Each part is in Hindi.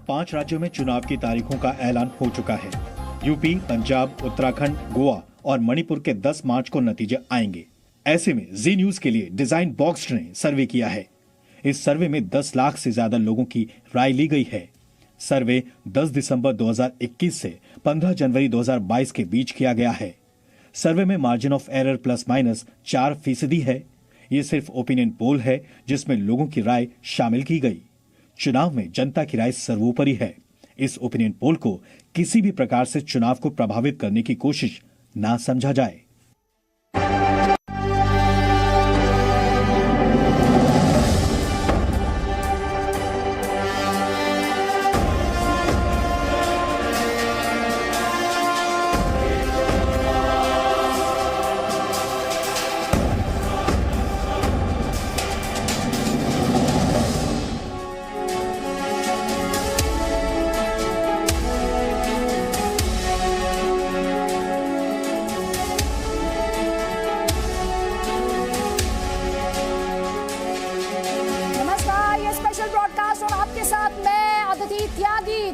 5 राज्यों में चुनाव की तारीखों का ऐलान हो चुका है। यूपी, पंजाब, उत्तराखंड, गोवा और मणिपुर के 10 मार्च को नतीजे आएंगे। ऐसे में जी न्यूज के लिए डिजाइन बॉक्स ने सर्वे किया है। इस सर्वे में 10 लाख से ज्यादा लोगों की राय ली गई है। सर्वे 10 दिसंबर 2021 से 15 जनवरी 2022 के बीच किया गया है। सर्वे में मार्जिन ऑफ एरर ±4% है। ये सिर्फ ओपिनियन पोल है जिसमें लोगों की राय शामिल की गई। चुनाव में जनता की राय सर्वोपरि है। इस ओपिनियन पोल को किसी भी प्रकार से चुनाव को प्रभावित करने की कोशिश ना समझा जाए।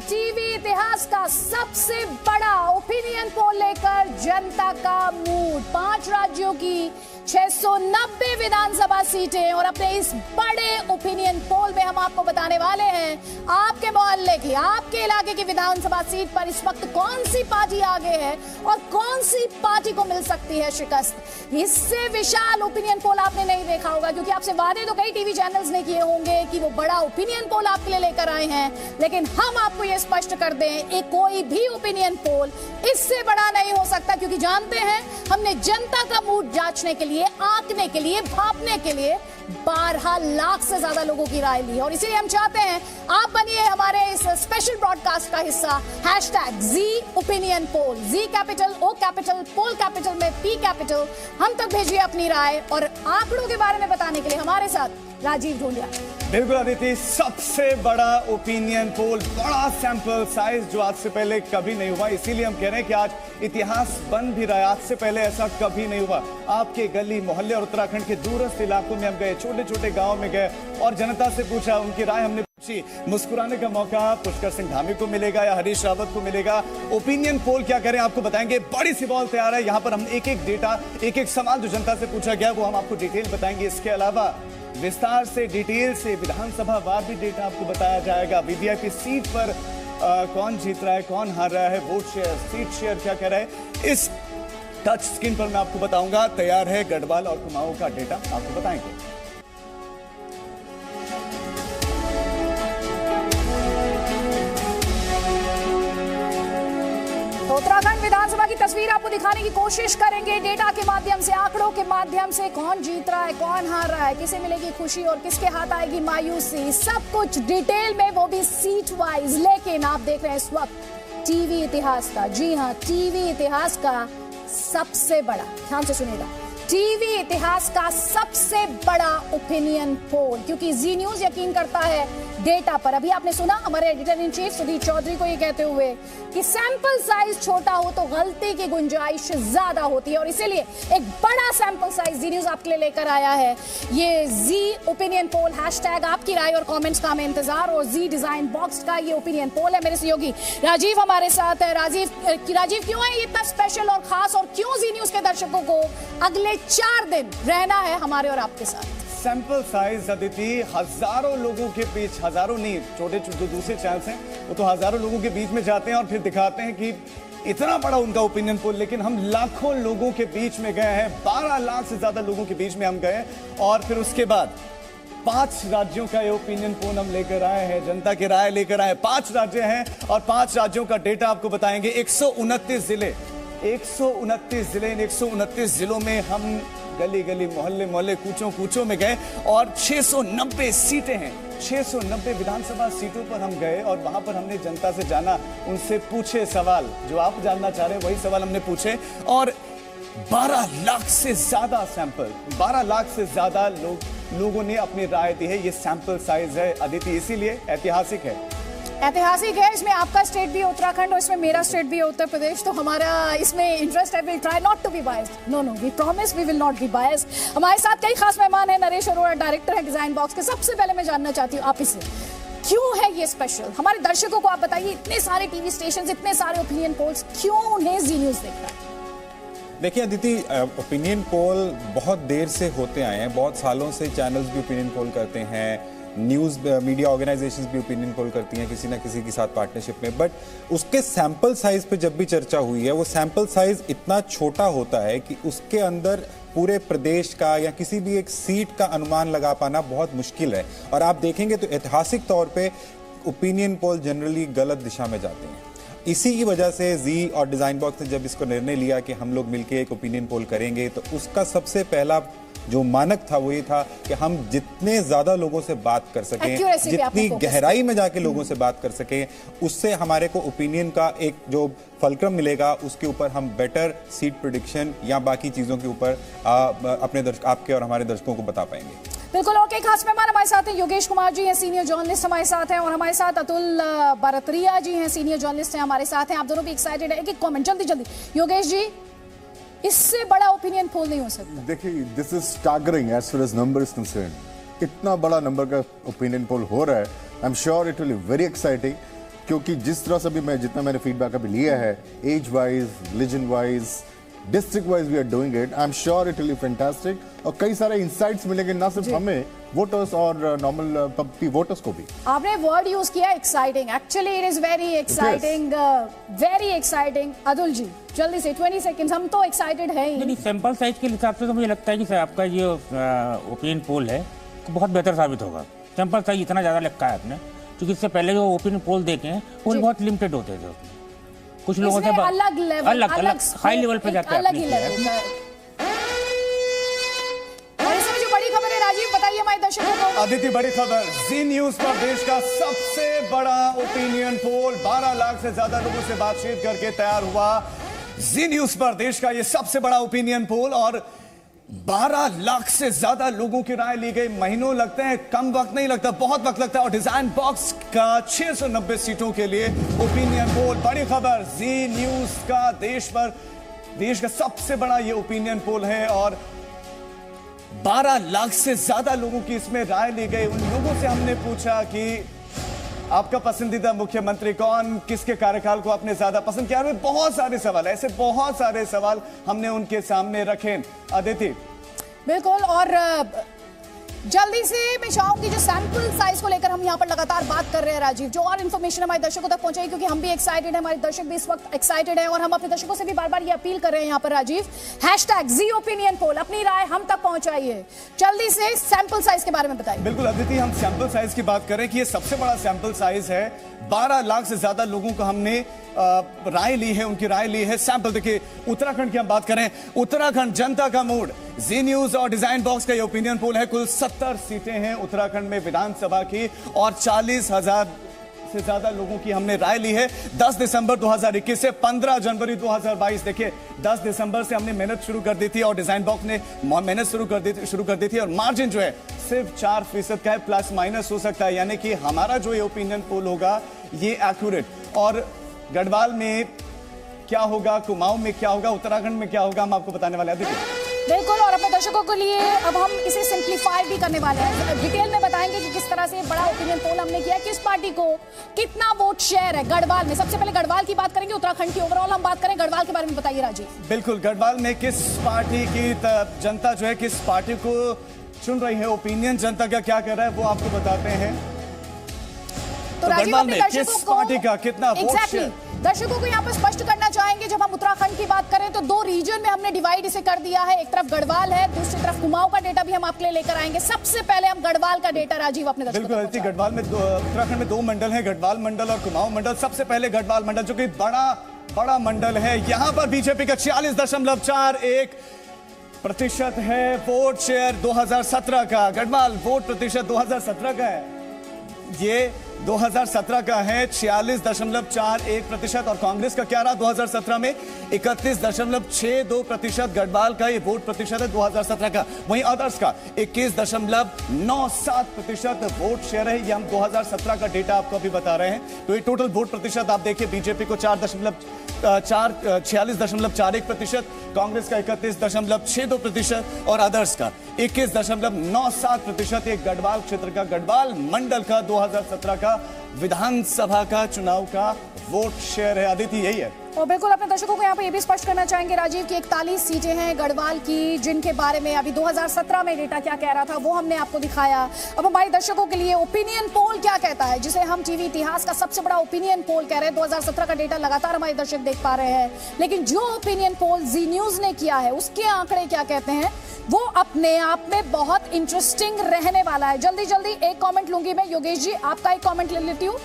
टीवी इतिहास का सबसे बड़ा ओपिनियन पोल लेकर जनता का मूड। 5 राज्यों की 690 विधानसभा सीटें और अपने इस बड़े ओपिनियन पोल में हम आपको बताने वाले हैं आपके मोहल्ले की, आपके इलाके की विधानसभा सीट पर इस वक्त कौन सी पार्टी आगे है और कौन सी पार्टी को मिल सकती है शिकस्त। इससे विशाल ओपिनियन पोल आपने नहीं देखा होगा, क्योंकि आपसे वादे तो कई टीवी चैनल्स ने किए होंगे कि वो बड़ा ओपिनियन पोल आपके लिए लेकर आए हैं, लेकिन हम आपको ये स्पष्ट कर दें, एक कोई भी ओपिनियन पोल इससे बड़ा नहीं हो सकता, क्योंकि जानते हैं हमने जनता का मूड जांचने के लिए, आंकने के लिए, भापने के लिए 12 लाख से ज्यादा लोगों की राय ली, और इसीलिए हम चाहते हैं आप बनिए हमारे इस स्पेशल ब्रॉडकास्ट का हिस्सा। #Z opinion poll, Z capital, O capital, poll capital में P कैपिटल। हम तक भेजिए अपनी राय, और आंकड़ों के बारे में बताने के लिए हमारे साथ राजीव ढूंढिया। बिल्कुल अदिति, सबसे बड़ा ओपिनियन पोल, बड़ा सैंपल साइज जो आज से पहले कभी नहीं हुआ। इसीलिए हम कह रहे हैं कि आज इतिहास बन भी रहा है। आज से पहले ऐसा कभी नहीं हुआ। आपके गली मोहल्ले और उत्तराखंड के दूरस्थ इलाकों में हम गए, छोटे छोटे गांव में गए और जनता से पूछा, उनकी राय हमने पूछी। मुस्कुराने का मौका पुष्कर सिंह धामी को मिलेगा या हरीश रावत को मिलेगा। ओपिनियन पोल क्या करें आपको बताएंगे। बड़ी सी बॉल तैयार है। यहाँ पर हम एक एक डेटा, एक एक सवाल जो जनता से पूछा गया वो हम आपको डिटेल बताएंगे। इसके अलावा विस्तार से, डिटेल से विधानसभा वार भी डेटा आपको बताया जाएगा। वीवीआईपी सीट पर कौन जीत रहा है, कौन हार रहा है, वोट शेयर, सीट शेयर क्या कह रहा है, इस टच स्क्रीन पर मैं आपको बताऊंगा। तैयार है गढ़वाल और कुमाऊं का डेटा आपको बताएंगे। तो उत्तराखंड विधानसभा की तस्वीर आपको दिखाने की कोशिश करेंगे डेटा के माध्यम से, आंकड़ों के माध्यम से। कौन जीत रहा है, कौन हार रहा है, किसे मिलेगी खुशी और किसके हाथ आएगी मायूसी, सब कुछ डिटेल में, वो भी सीट वाइज। लेकिन आप देख रहे हैं इस वक्त टीवी इतिहास का, जी हाँ, टीवी इतिहास का सबसे बड़ा, ध्यान से सुनिएगा, टीवी इतिहास का सबसे बड़ा ओपिनियन पोल, क्योंकि जी न्यूज यकीन करता है डेटा पर। अभी आपने सुना हमारे editor in chief Sudhir Chaudhary को ये कहते हुए कि सैंपल साइज छोटा हो तो गलती की गुंजाइश ज्यादा होती है, और इसीलिए एक बड़ा सैंपल साइज जी न्यूज आपके लिए लेकर आया है। ये जी ओपिनियन पोल, हैशटैग आपकी राय और कमेंट्स का हमें इंतजार, और जी डिजाइन बॉक्स का ये ओपिनियन पोल है। मेरे सहयोगी राजीव हमारे साथ है। राजीव, क्यों है ये इतना स्पेशल और खास, और क्यों जी न्यूज के दर्शकों को अगले 4 दिन रहना है हमारे और आपके साथ? सैंपल साइज अदिति, हजारों लोगों के बीच, हजारों नहीं, छोटे छोटे दूसरे चैनल्स हैं वो तो हजारों लोगों के बीच में जाते हैं और फिर दिखाते हैं कि इतना बड़ा उनका ओपिनियन पोल, लेकिन हम लाखों लोगों के बीच में गए हैं। 12 लाख से ज्यादा लोगों के बीच में हम गए, और फिर उसके बाद 5 राज्यों का ये ओपिनियन पोल हम लेकर आए हैं, जनता की राय लेकर आए। 5 राज्य हैं और 5 राज्यों का डेटा आपको बताएंगे। 129 जिले, 129 जिले, इन 129 जिलों में हम गली गली, मोहल्ले मोहल्ले, कूचों कूचों में गए, और 690 सीटें हैं। 690 विधानसभा सीटों पर हम गए और वहां पर हमने जनता से जाना, उनसे पूछे सवाल जो आप जानना चाह रहे हैं, वही सवाल हमने पूछे, और 12 लाख से ज्यादा सैंपल, 12 लाख से ज्यादा लोगों ने अपनी राय दी है। ये सैंपल साइज है अदिति, इसीलिए ऐतिहासिक है। ऐतिहासिक है। इसमें आपका स्टेट भी है उत्तराखंड और इसमें मेरा स्टेट भी है उत्तर प्रदेश, तो हमारा इसमें इंटरेस्ट है। Will try not to be biased, no we promise we will not be biased. हमारे साथ कई खास मेहमान हैं। नरेश अरोड़ा डायरेक्टर है डिजाइन बॉक्स के। सबसे पहले मैं जानना चाहती हूँ आप इससे, क्यों है ये स्पेशल? हमारे दर्शकों को आप बताइए, इतने सारे टीवी स्टेशन, इतने सारे ओपिनियन पोल्स, क्यों उन्हें जी न्यूज देखना है? देखिए अदिति, ओपिनियन पोल बहुत देर से होते आए हैं, बहुत सालों से चैनल्स भी ओपिनियन पोल करते हैं, न्यूज़ मीडिया ऑर्गेनाइजेशंस भी ओपिनियन पोल करती हैं किसी ना किसी के साथ पार्टनरशिप में, बट उसके सैंपल साइज पे जब भी चर्चा हुई है, वो सैंपल साइज इतना छोटा होता है कि उसके अंदर पूरे प्रदेश का या किसी भी एक सीट का अनुमान लगा पाना बहुत मुश्किल है। और आप देखेंगे तो ऐतिहासिक तौर पे ओपिनियन पोल जनरली गलत दिशा में जाते हैं। इसी की वजह से जी और डिजाइन बॉक्स ने जब इसको निर्णय लिया कि हम लोग मिलके एक ओपिनियन पोल करेंगे, तो उसका सबसे पहला जो मानक था वो ये था कि हम जितने ज्यादा लोगों से बात कर सकें, जितनी गहराई में जाके लोगों से बात कर सकें, उससे हमारे को ओपिनियन का एक जो फलक्रम मिलेगा, उसके ऊपर हम बेटर सीट प्रेडिक्शन या बाकी चीजों के ऊपर अपने आपके और हमारे दर्शकों को बता पाएंगे। बिल्कुल। और कई खास मेहमान हमारे साथ हैं। योगेश कुमार जी हैं, सीनियर जर्नलिस्ट हमारे साथ हैं, और हमारे साथ अतुल बारतरिया जी हैं, सीनियर जर्नलिस्ट हैं हमारे साथ हैं। आप दोनों भी एक्साइटेड हैं? एक कमेंट जल्दी जल्दी। योगेश जी, इससे बड़ा ओपिनियन पोल नहीं हो सकता। देखिए, this is staggering as far as number is concerned. इतना बड़ा नंबर का ओपिनियन पोल हो रहा है, I am sure it will be very exciting, क्योंकि जिस तरह से भी जितना मैंने फीडबैक अभी लिया है, age wise, religion wise, district wise we are doing it, I am sure it will be fantastic. और कई सारे इंसाइट्स मिलेंगे, ना सिर्फ हमें वोटर्स और नॉर्मल वोटर्स को भी। आपने वर्ड यूज किया exciting, actually it is very exciting, very exciting. Atul ji जल्दी से 20 सेकंड्स, हम तो एक्साइटेड है ही। सैंपल साइज के हिसाब से तो मुझे लगता है कि आपका ये ओपिनियन पोल है बहुत बेहतर साबित होगा। सैंपल साइज इतना ज्यादा लिखा है आपने, क्योंकि इससे पहले जो ओपिनियन पोल देखे हैं वो बहुत लिमिटेड होते थे, कुछ लोगों से अलग लेवल, अलग हाई लेवल पे जाते हैं। बड़ी खबर है राजीव, बताइए हमारे दर्शकों को। अदिति, बड़ी खबर, जी न्यूज पर देश का सबसे बड़ा ओपिनियन पोल 12 लाख से ज्यादा लोगों से बातचीत करके तैयार हुआ। जी न्यूज पर देश का यह सबसे बड़ा ओपिनियन पोल, और 12 लाख से ज्यादा लोगों की राय ली गई। महीनों लगते हैं, कम वक्त नहीं लगता, बहुत वक्त लगता है। और डिजाइन बॉक्स का 690 सीटों के लिए ओपिनियन पोल। बड़ी खबर, जी न्यूज का देश का सबसे बड़ा ये ओपिनियन पोल है, और 12 लाख से ज्यादा लोगों की इसमें राय ली गई। उन लोगों से हमने पूछा कि आपका पसंदीदा मुख्यमंत्री कौन, किसके कार्यकाल को आपने ज्यादा पसंद किया। बहुत सारे सवाल, ऐसे बहुत सारे सवाल हमने उनके सामने रखे। अदिति, बिल्कुल। और जल्दी से मैं चाहूंगी जो सैंपल साइज को लेकर हम यहाँ पर लगातार बात कर रहे हैं राजीव, जो और इन्फॉर्मेशन हमारे दर्शकों तक पहुंचाई, क्योंकि हम भी एक्साइटेड हैं, हमारे दर्शक भी इस वक्त एक्साइटेड हैं, और हम अपने दर्शकों से भी बार बार ये अपील कर रहे हैं यहाँ पर राजीव, #ZOpinionPoll, अपनी राय हम तक पहुंचाइए। जल्दी से सैंपल साइज के बारे में बताइए। बिल्कुल अदिति, हम सैंपल साइज की बात करें कि ये सबसे बड़ा सैंपल साइज है। 12 लाख से ज्यादा लोगों को हमने राय ली है, उनकी राय ली है। सैंपल देखिए, उत्तराखंड की हम बात करें, उत्तराखंड जनता का मूड, जी न्यूज और डिजाइन बॉक्स का ये ओपिनियन पोल है। कुल 70 सीटें हैं उत्तराखंड में विधानसभा की, और 40,000 से ज्यादा लोगों की हमने राय ली है। 10 दिसंबर 2021 से 15 जनवरी 2022, देखिए 10 दिसंबर से हमने मेहनत शुरू कर दी थी, और डिजाइन बॉक्स ने मेहनत शुरू कर दी थी, और मार्जिन जो है सिर्फ 4% का है, प्लस माइनस हो सकता है, यानी कि हमारा जो ये ओपिनियन पोल होगा ये एक्यूरेट। और गढ़वाल में क्या होगा, कुमाऊं में क्या होगा, उत्तराखंड में क्या होगा, हम आपको बताने वाले हैं। बिल्कुल। और अपने दर्शकों के लिए अब हम इसे सिंप्लीफाई भी करने वाले हैं, डिटेल में बताएंगे कि किस तरह से बड़ा ओपिनियन पोल हमने किया, किस पार्टी को कितना वोट शेयर है गढ़वाल में। सबसे पहले गढ़वाल की बात करेंगे, उत्तराखंड की ओवरऑल हम बात करें, गढ़वाल के बारे में बताइए राजीव। बिल्कुल, गढ़वाल में किस पार्टी की जनता जो है किस पार्टी को चुन रही है, ओपिनियन जनता का क्या कर रहा है वो आपको बताते हैं। तो गढ़वाल में किस पार्टी का कितना वोट शेयर, दर्शकों को यहाँ पर स्पष्ट करना चाहेंगे। जब हम उत्तराखंड की बात करें तो 2 रीजन में हमने डिवाइड इसे कर दिया है, एक तरफ गढ़वाल है, दूसरी तरफ कुमाऊं का डेटा भी हम आपके लिए लेकर आएंगे। सबसे पहले हम गढ़वाल का डेटा राजीव अपने दर्शकों को बिल्कुल, गढ़वाल में उत्तराखंड में 2 मंडल हैं, गढ़वाल मंडल और कुमाऊं मंडल। सबसे पहले गढ़वाल मंडल, जो कि बड़ा मंडल है, यहाँ पर बीजेपी का 40.41% है वोट शेयर 2017 का। गढ़वाल वोट प्रतिशत 2017 का है, ये 2017 का है 46.41%, और कांग्रेस का क्या रहा 2017 में 31.62% गढ़वाल का ये वोट प्रतिशत है 2017 का। वहीं अदर्स का 21.97% वोट शेयर है, ये हम 2017 का डेटा आपको अभी बता रहे हैं। तो ये टोटल वोट प्रतिशत आप देखिए, बीजेपी को 46.41%, कांग्रेस का 31.62% और अदर्स का 21.97%। एक गढ़वाल क्षेत्र का, गढ़वाल मंडल का 2017 का का विधानसभा का चुनाव का वोट शेयर है। अदिति, यही है। और बिल्कुल अपने दर्शकों को यहाँ पे ये भी स्पष्ट करना चाहेंगे राजीव की 41 सीटें हैं गढ़वाल की, जिनके बारे में अभी 2017 में डेटा क्या कह रहा था वो हमने आपको दिखाया। अब हमारे दर्शकों के लिए ओपिनियन पोल क्या कहता है, जिसे हम टीवी इतिहास का सबसे बड़ा ओपिनियन पोल कह रहे हैं। 2017 का डेटा लगातार हमारे दर्शक देख पा रहे हैं, लेकिन जो ओपिनियन पोल जी न्यूज ने किया है उसके आंकड़े क्या कहते हैं वो अपने आप में बहुत इंटरेस्टिंग रहने वाला है। जल्दी जल्दी एक कॉमेंट लूंगी मैं। योगेश जी, आपका एक कॉमेंट ले लेती हूँ।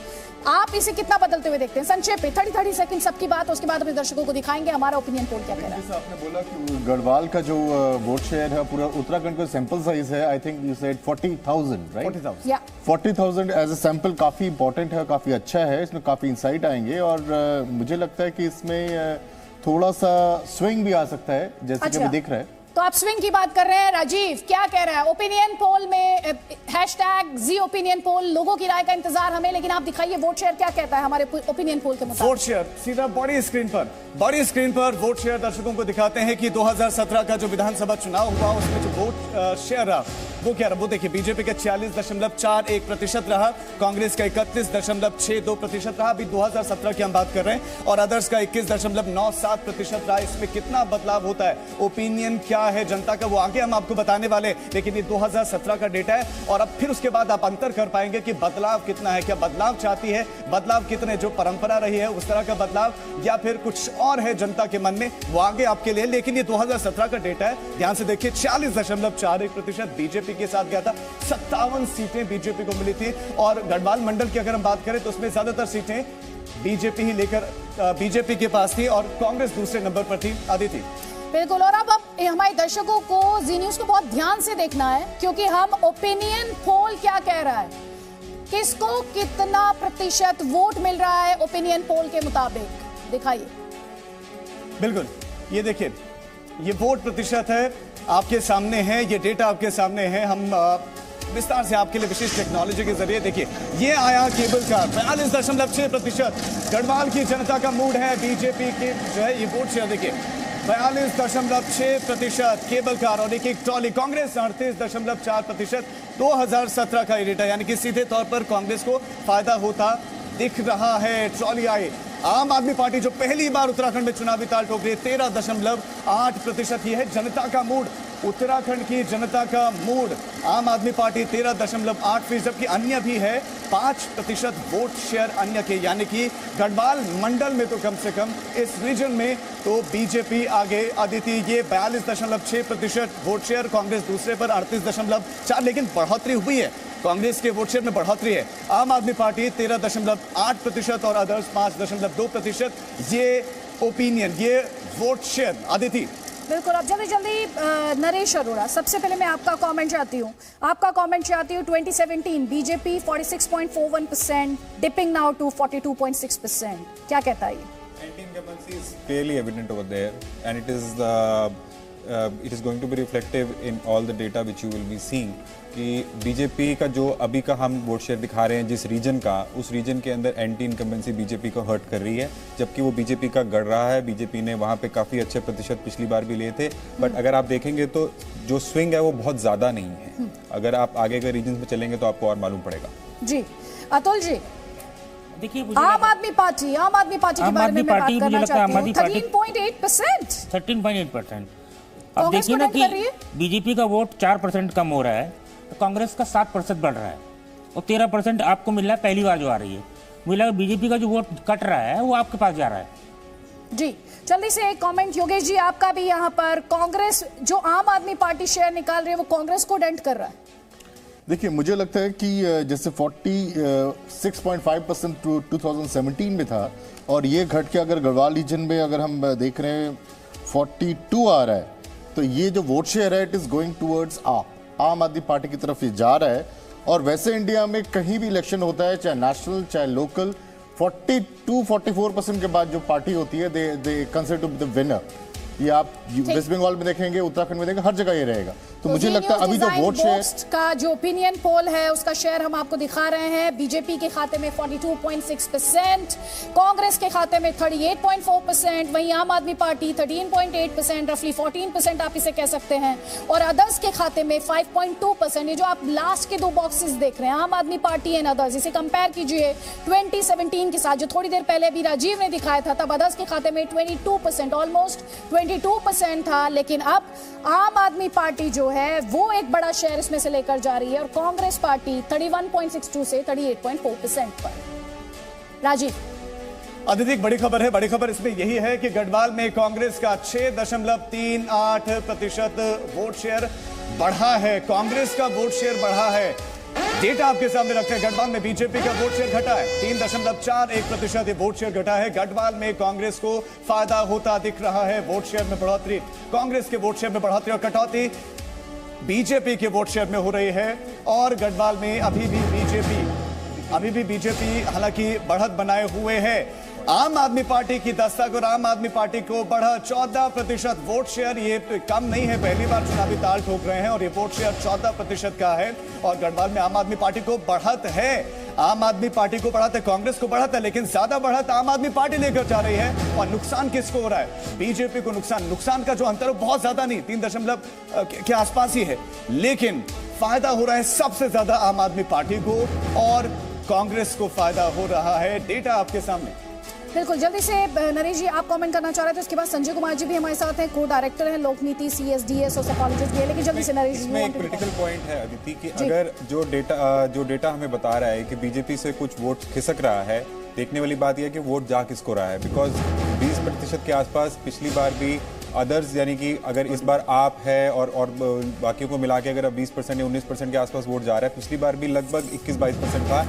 आप इसे कितना बदलते हुए देखते हैं? संक्षेप में 30 सेकंड सबकी बात, उसके बाद अपने दर्शकों को दिखाएंगे हमारा ओपिनियन पोल क्या कह रहा है। जैसे आपने बोला कि गढ़वाल का जो वोट शेयर है पूरा उत्तराखंड का सैंपल साइज है, I think you said 40,000, right? 40,000 या 40,000 एज अ सैंपल काफी इंपॉर्टेंट है, काफी अच्छा है, इसमें काफी इंसाइट आएंगे और मुझे लगता है कि इसमें थोड़ा सा स्विंग भी आ सकता है, जैसे कि अभी दिख रहा है। तो आप स्विंग की बात कर रहे हैं। राजीव क्या कह रहा है ओपिनियन पोल में? #जी ओपिनियन पोल, लोगों की राय का इंतजार हमें, लेकिन आप दिखाइए वोट शेयर क्या कहता है हमारे ओपिनियन पोल के मुताबिक। वोट शेयर सीधा बड़ी स्क्रीन पर वोट शेयर दर्शकों को दिखाते हैं कि 2017 का जो विधानसभा चुनाव हुआ उसमें जो वोट शेयर रहा वो क्या रहा, वो देखिए। बीजेपी का 46.41% रहा, कांग्रेस का 31.62% रहा। अभी 2017 की हम बात कर रहे हैं, और अदर्स का 21.97% रहा। इसमें कितना बदलाव होता है, ओपिनियन क्या है जनता का, वो आगे हम आपको बताने वाले, लेकिन ये 2017 का डेटा है। और अब फिर उसके बाद आप अंतर कर पाएंगे कि बदलाव कितना है, क्या बदलाव चाहती है, बदलाव कितने, जो परंपरा रही है उस तरह का बदलाव, या फिर कुछ और है जनता के मन में, वो आगे आपके लिए। लेकिन ये 2017 का डेटा है, ध्यान से देखिए। 40.41% बीजेपी के साथ गया था, 57 सीटें बीजेपी को मिली थी। और गढ़वाल मंडल की अगर हम बात करें तो उसमें ज्यादातर सीटें बीजेपी ही लेकर बीजेपी के पास थी, और कांग्रेस दूसरे नंबर पर थी। अदिति, बिल्कुल। और अब हमारे दर्शकों को जी न्यूज को बहुत ध्यान से देखना है, क्योंकि हम ओपिनियन पोल क्या कह रहा है, किसको कितना प्रतिशत वोट मिल रहा है ओपिनियन पोल के मुताबिक, दिखाइए। बिल्कुल, ये देखिए, ये वोट प्रतिशत है, आपके सामने है, ये डेटा आपके सामने है। हम विस्तार से आपके लिए विशेष टेक्नोलॉजी के जरिए देखिए, ये आया केबल का 42.6%। गढ़वाल की जनता का मूड है, बीजेपी की जो है ये वोट शेयर देखिए 42.6% केबल कार, और एक ट्रॉली कांग्रेस 38.4%। 2017 का ये डेटा, यानी कि सीधे तौर पर कांग्रेस को फायदा होता दिख रहा है। ट्रॉली आई। आम आदमी पार्टी जो पहली बार उत्तराखंड में चुनावी ताल ठोक रही है, 13.8% ये है जनता का मूड। उत्तराखंड की जनता का मूड, आम आदमी पार्टी 13.8%, जबकि अन्य भी है 5% वोट शेयर अन्य के, यानी कि गढ़वाल मंडल में तो कम से कम इस रीजन में तो बीजेपी आगे। अदिति, ये 42.6% वोट शेयर, कांग्रेस दूसरे पर 38.4%, लेकिन बढ़ोतरी हुई है, कांग्रेस के वोट शेयर में बढ़ोतरी है। आम आदमी पार्टी 13.8% और अदर्स 5.2%। ये ओपिनियन, ये वोट शेयर। अदिति, बिल्कुल। अब जल्दी जल्दी नरेश अरोड़ा, सबसे पहले मैं आपका कमेंट चाहती हूँ। 2017 बीजेपी 46.41%, डिपिंग नाउ टू 42.6%। क्या कहता है ये? Anti-incumbency is clearly evident over there, and it is going to be reflective in all the data which you will be seeing कि बीजेपी का जो अभी का हम वोट शेयर दिखा रहे हैं जिस रीजन का, उस रीजन के अंदर एंटी इनकम्बेंसी बीजेपी को हर्ट कर रही है, जबकि वो बीजेपी का गढ़ रहा है। बीजेपी ने वहाँ पे काफ़ी अच्छे प्रतिशत पिछली बार भी लिए थे, बट अगर आप देखेंगे तो जो स्विंग है वो बहुत ज़्यादा नहीं है। अगर आप आगे के रीजन में चलेंगे तो आपको और मालूम पड़ेगा। जी अतुल जी, देखिए आम आदमी पार्टी के बारे में मैं बात करना चाहती हूँ। 13.8%। अब देखिए ना कि बीजेपी का वोट 4% कम हो रहा है, तो कांग्रेस का 7% बढ़ रहा है, और 13% आपको मिल रहा है पहली बार जो आ रही है। मुझे लगा बीजेपी का जो वोट कट रहा है वो आपके पास जा रहा है। जी जल्दी से एक कमेंट योगेश जी आपका भी यहाँ पर। कांग्रेस जो आम आदमी पार्टी शेयर निकाल रही है वो कांग्रेस को डेंट कर रहा है। देखिए, मुझे लगता है कि जैसे 46.5% 2017 में था, और ये घट के अगर गढ़वाल रीजन में अगर हम देख रहे हैं 42 आ रहा है, तो ये जो वोट शेयर है इट इज गोइंग टूवर्ड्स आम आदमी पार्टी की तरफ ये जा रहा है। और वैसे इंडिया में कहीं भी इलेक्शन होता है, चाहे नेशनल चाहे लोकल, 42-44% के बाद जो पार्टी होती है they consider to be the winner. ये आप वेस्ट बंगाल में देखेंगे, उत्तराखंड में देखेंगे, हर जगह ये रहेगा। तो मुझे लगता है अभी जो वोट शेयर का जो ओपिनियन पोल है उसका शेयर हम आपको दिखा रहे हैं। बीजेपी के खाते में 42.6%, कांग्रेस के खाते में 38.4%, वहीं आम आदमी पार्टी 13.8%, रफली 14% आप इसे कह सकते हैं, और अदर्स के खाते में 5.2%। ये जो आप लास्ट के दो बॉक्सेस देख रहे हैं, आम आदमी पार्टी एंड अदर्स, इसे कंपेयर कीजिए 2017 के साथ, जो थोड़ी देर पहले भी राजीव ने दिखाया था। तब अदर्स के खाते में 22%, ऑलमोस्ट 22% था, लेकिन अब आम आदमी पार्टी जो है वो एक बड़ा शेयर इसमें से लेकर जा रही है, और कांग्रेस पार्टी 31.62 से 38.4% पर। राजीव, अदिति, एक बड़ी खबर है। बड़ी खबर इसमें यही है कि गढ़वाल में कांग्रेस का 6.38% वोट शेयर बढ़ा है। कांग्रेस का वोट शेयर बढ़ा है। डेटा आपके सामने रखते हैं। गढ़वाल में बीजेपी का वोट शेयर घटा है, 3.41% ये वोट शेयर घटा है। गढ़वाल में कांग्रेस को फायदा होता दिख रहा है। वोट शेयर में बढ़ोतरी, कांग्रेस के वोट शेयर में बढ़ोतरी और कटौती बीजेपी के वोट शेयर में हो रही है। और गढ़वाल में अभी भी बीजेपी हालांकि बढ़त बनाए हुए है। आम आदमी पार्टी की दस्तक और आम आदमी पार्टी को बढ़ा 14% वोट शेयर। ये कम नहीं है, पहली बार चुनावी ताल ठोक रहे हैं और ये वोट शेयर 14% का है। और गढ़वाल में आम आदमी पार्टी को बढ़त है। आम आदमी पार्टी को बढ़त है, कांग्रेस को बढ़त है, लेकिन ज्यादा बढ़त आम आदमी पार्टी लेकर जा रही है। और नुकसान किसको हो रहा है? बीजेपी को नुकसान का जो अंतर है बहुत ज्यादा नहीं, 3 के आसपास ही है, लेकिन फायदा हो रहा है सबसे ज्यादा आम आदमी पार्टी को और कांग्रेस को फायदा हो रहा है। डेटा आपके सामने। बिल्कुल, जल्दी से नरेश जी आप कमेंट करना चाह रहे थे, उसके बाद संजय कुमार जी भी हमारे साथ हैं, को डायरेक्टर हैं लोकनीति CSDS और साइकोलॉजिस्ट भी है। लेकिन जल्दी से नरेश जी, इसमें एक क्रिटिकल पॉइंट है अदिति कि अगर जो डेटा हमें बता रहा है कि बीजेपी से कुछ वोट खिसक रहा है, देखने वाली बात यह है कि वोट जा किसको रहा है। बिकॉज 20% के आसपास पिछली बार भी अदर्स, यानी कि अगर इस बार आप है और बाकियों को मिला के अगर 20% या 19% के आसपास वोट जा रहा है, पिछली बार भी लगभग 21-22% था।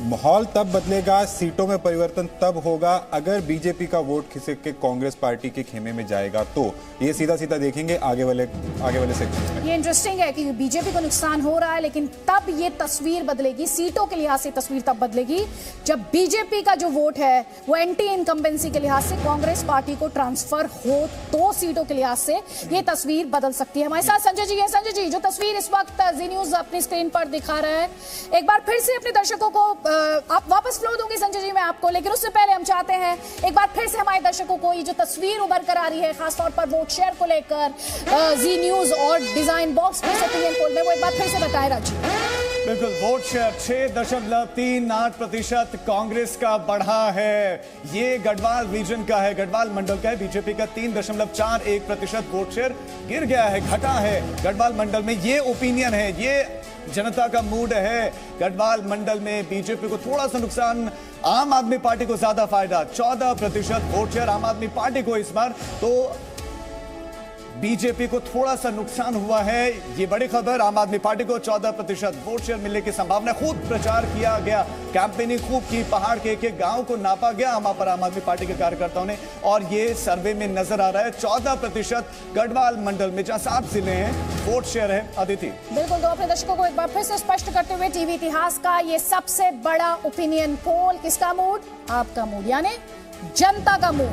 माहौल तब बदलेगा, सीटों में परिवर्तन तब होगा अगर बीजेपी का वोट खिसक के कांग्रेस पार्टी के खेमे में जाएगा। तो ये सीधा देखेंगे आगे वाले सेक्शन में। ये इंटरेस्टिंग है कि बीजेपी को नुकसान हो रहा है, लेकिन तब ये तस्वीर बदलेगी, सीटों के लिहाज से तस्वीर तब बदलेगी जब बीजेपी का जो वोट है वो एंटी इनकम्बेंसी के लिहाज से कांग्रेस पार्टी को ट्रांसफर हो, तो सीटों के लिहाज से ये तस्वीर बदल सकती है। हमारे साथ संजय जी है। संजय जी, जो तस्वीर इस वक्त जी न्यूज अपनी स्क्रीन पर दिखा रहा है, एक बार फिर से अपने दर्शकों को, आप वापस फ्लो दूंगी संजय जी मैं आपको, लेकिन उससे पहले हम चाहते हैं एक बार फिर से हमारे दर्शकों को ये जो तस्वीर उभर कर आ रही है, खासतौर पर वोट शेयर को लेकर जी न्यूज और डिजाइन बॉक्स ओपिनियन पोल में, वो एक बार फिर से बताएं राजीव। बिल्कुल, वोट शेयर 6.38% कांग्रेस का बढ़ा है। ये गढ़वाल रीजन का है, गढ़वाल मंडल का है। बीजेपी का 3.41% वोट शेयर गिर गया है, घटा है गढ़वाल मंडल में। ये ओपिनियन है, ये जनता का मूड है। गढ़वाल मंडल में बीजेपी को थोड़ा सा नुकसान, आम आदमी पार्टी को ज्यादा फायदा। 14% वोट शेयर आम आदमी पार्टी को इस बार, तो बीजेपी को थोड़ा सा नुकसान हुआ है। ये बड़ी खबर, आम आदमी पार्टी को 14% वोट शेयर मिलने की संभावना। खूब प्रचार किया गया, कैंपेनिंग खूब की, पहाड़ के एक गांव को नापा गया वहां पर आम आदमी पार्टी के कार्यकर्ताओं ने, और ये सर्वे में नजर आ रहा है 14% गढ़वाल मंडल में, जहां 7 जिले हैं, वोट शेयर है। अदिति, बिल्कुल, तो अपने दर्शकों को एक बार फिर से स्पष्ट करते हुए, टीवी इतिहास का ये सबसे बड़ा ओपिनियन पोल, किसका मूड? आपका मूड, यानी जनता का मूड।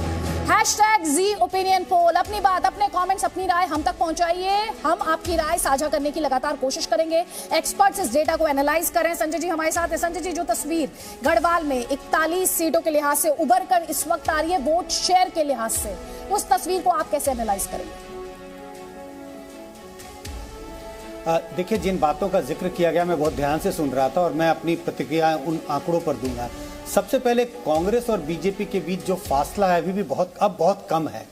#Z ओपिनियन पोल, अपनी बात, अपने कमेंट्स, अपनी राय हम तक पहुंचाइए। हम आपकी राय साझा करने की लगातार कोशिश करेंगे। एक्सपर्ट्स इस डेटा को एनालाइज करें। संजय जी हमारे साथ है। संजय जी, जो तस्वीर गढ़वाल में 41 सीटों के लिहाज से उभर कर इस वक्त आ रही है वोट शेयर के लिहाज से, उस तस्वीर को आप कैसे एनालाइज करेंगे? देखिए, जिन बातों का जिक्र किया गया मैं बहुत ध्यान से सुन रहा था और मैं अपनी प्रतिक्रिया उन आंकड़ों पर दूंगा। सबसे पहले कांग्रेस और बीजेपी के बीच जो फासला है अभी भी बहुत कम है।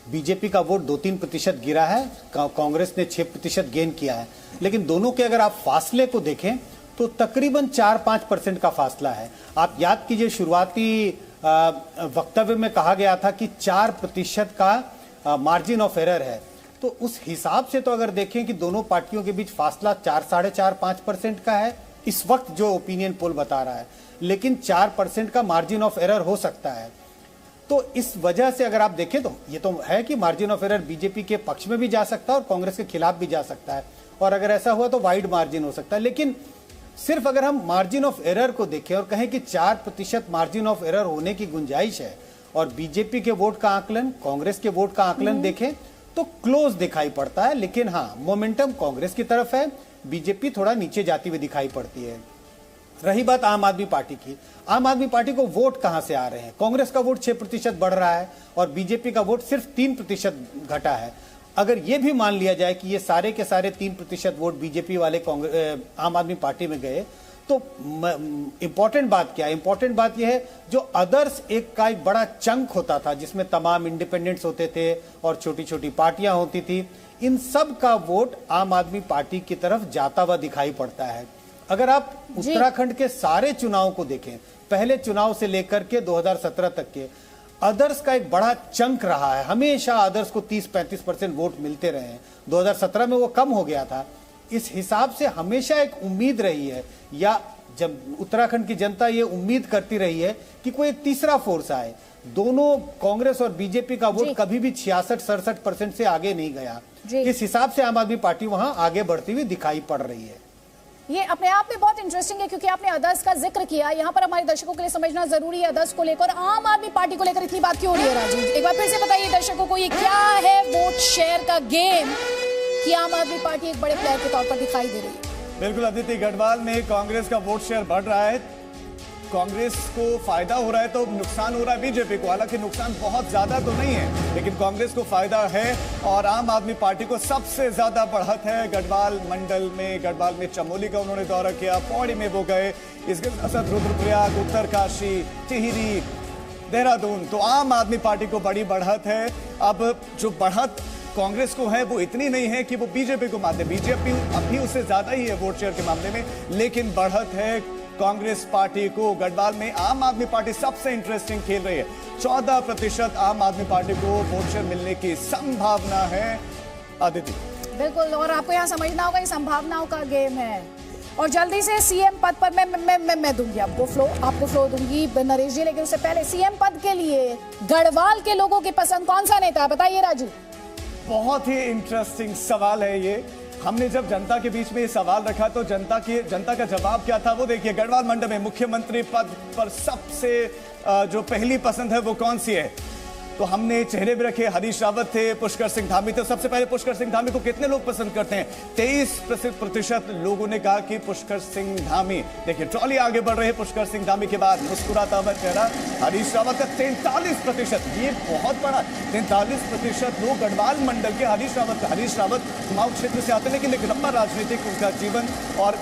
बीजेपी का वोट 2-3% गिरा है, कांग्रेस ने 6% गेन किया है, लेकिन दोनों के अगर आप फासले को देखें तो तकरीबन 4-5% का फासला है। आप याद कीजिए, शुरुआती वक्तव्य में कहा गया था कि 4% का मार्जिन ऑफ एरर है, तो उस हिसाब से तो अगर देखें कि दोनों पार्टियों के बीच फासला 4-4.5% का है इस वक्त जो ओपिनियन पोल बता रहा है, लेकिन 4% का मार्जिन ऑफ एरर हो सकता है। तो इस वजह से अगर आप देखें तो ये तो है कि मार्जिन ऑफ एरर बीजेपी के पक्ष में भी जा सकता है और कांग्रेस के खिलाफ भी जा सकता है, और अगर ऐसा हुआ तो वाइड मार्जिन हो सकता है। लेकिन सिर्फ अगर हम मार्जिन ऑफ एरर को देखें और कहें कि 4% मार्जिन ऑफ एरर होने की गुंजाइश है, और बीजेपी के वोट का आकलन, कांग्रेस के वोट का आकलन देखें तो क्लोज दिखाई पड़ता है, लेकिन हाँ मोमेंटम कांग्रेस की तरफ है, बीजेपी थोड़ा नीचे जाती हुई दिखाई पड़ती है। रही बात आम आदमी पार्टी की, आम आदमी पार्टी को वोट कहां से आ रहे हैं? कांग्रेस का वोट 6% बढ़ रहा है और बीजेपी का वोट सिर्फ 3% घटा है। अगर यह भी मान लिया जाए कि ये सारे के सारे 3% वोट बीजेपी वाले आम आदमी पार्टी में गए, तो इंपॉर्टेंट बात क्या है? इंपॉर्टेंट बात यह है जो अदर्स एक बड़ा चंक होता था जिसमें तमाम इंडिपेंडेंट्स होते थे और छोटी छोटी पार्टियां होती थी, इन सब का वोट आम आदमी पार्टी की तरफ जाता हुआ दिखाई पड़ता है। अगर आप उत्तराखंड के सारे चुनाव को देखें, पहले चुनाव से लेकर के 2017 तक के, अदर्स का एक बड़ा चंक रहा है। हमेशा अदर्स को 30-35% वोट मिलते रहे हैं। 2017 में वो कम हो गया था। इस हिसाब से हमेशा एक उम्मीद रही है, या जब उत्तराखंड की जनता ये उम्मीद करती रही है कि कोई एक तीसरा फोर्स आए। दोनों कांग्रेस और बीजेपी का वोट कभी भी 66-67% से आगे नहीं गया। इस हिसाब से आम आदमी पार्टी वहां आगे बढ़ती हुई दिखाई पड़ रही है। ये अपने आप में बहुत इंटरेस्टिंग है क्योंकि आपने अदर्स का जिक्र किया। यहाँ पर हमारे दर्शकों के लिए समझना जरूरी है अदर्स को लेकर, आम आदमी पार्टी को लेकर इतनी बात क्यों हो रही है? राजीव, एक बार फिर से बताइए दर्शकों को, ये क्या है वोट शेयर का गेम कि आम आदमी पार्टी एक बड़े प्लेयर के तौर पर दिखाई दे रही है? बिल्कुल अदिति, गढ़वाल में कांग्रेस का वोट शेयर बढ़ रहा है, कांग्रेस को फायदा हो रहा है तो नुकसान हो रहा है बीजेपी को। हालांकि नुकसान बहुत ज्यादा तो नहीं है, लेकिन कांग्रेस को फायदा है और आम आदमी पार्टी को सबसे ज्यादा बढ़त है। गढ़वाल मंडल में, गढ़वाल में चमोली का उन्होंने दौरा किया, पौड़ी में वो गए, इसके साथ रुद्रप्रयाग, उत्तरकाशी, टिहरी, देहरादून। तो आम आदमी पार्टी को बड़ी बढ़त है। अब जो बढ़त कांग्रेस को है वो इतनी नहीं है कि वो बीजेपी को मानते, बीजेपी अभी उससे ज्यादा ही है वोट शेयर के मामले में, लेकिन बढ़त है कांग्रेस पार्टी को। गढ़वाल में आम आदमी पार्टी सबसे इंटरेस्टिंग खेल रही है, 14% आम आदमी पार्टी को वोट शेयर मिलने की संभावना है। अदिति, बिल्कुल, और आपको यहाँ समझना होगा ये संभावनाओं का गेम है। और जल्दी से सीएम पद पर मैं दूंगी आपको फ्लो दूंगी नरेश जी, लेकिन उससे पहले सीएम पद के लिए गढ़वाल के लोगों की पसंद कौन सा नेता है, बताइए राजू। बहुत ही इंटरेस्टिंग सवाल है ये। हमने जब जनता के बीच में ये सवाल रखा तो जनता का जवाब क्या था वो देखिए। गढ़वाल मंडल में मुख्यमंत्री पद पर सबसे जो पहली पसंद है वो कौन सी है, तो हमने चेहरे भी रखे। हरीश रावत थे, पुष्कर सिंह धामी थे। सबसे पहले पुष्कर सिंह धामी को कितने लोग पसंद करते हैं? 23% लोगों ने कहा कि पुष्कर सिंह धामी। देखिए ट्रॉली आगे बढ़ रहे हैं पुष्कर सिंह धामी के बाद मुस्कुराता हुआ चेहरा हरीश रावत का 43%। ये बहुत बड़ा 43% लोग गढ़वाल मंडल के हरीश रावत कुमाऊं क्षेत्र से आते हैं, लेकिन एक लंबा राजनीतिक उनका जीवन। और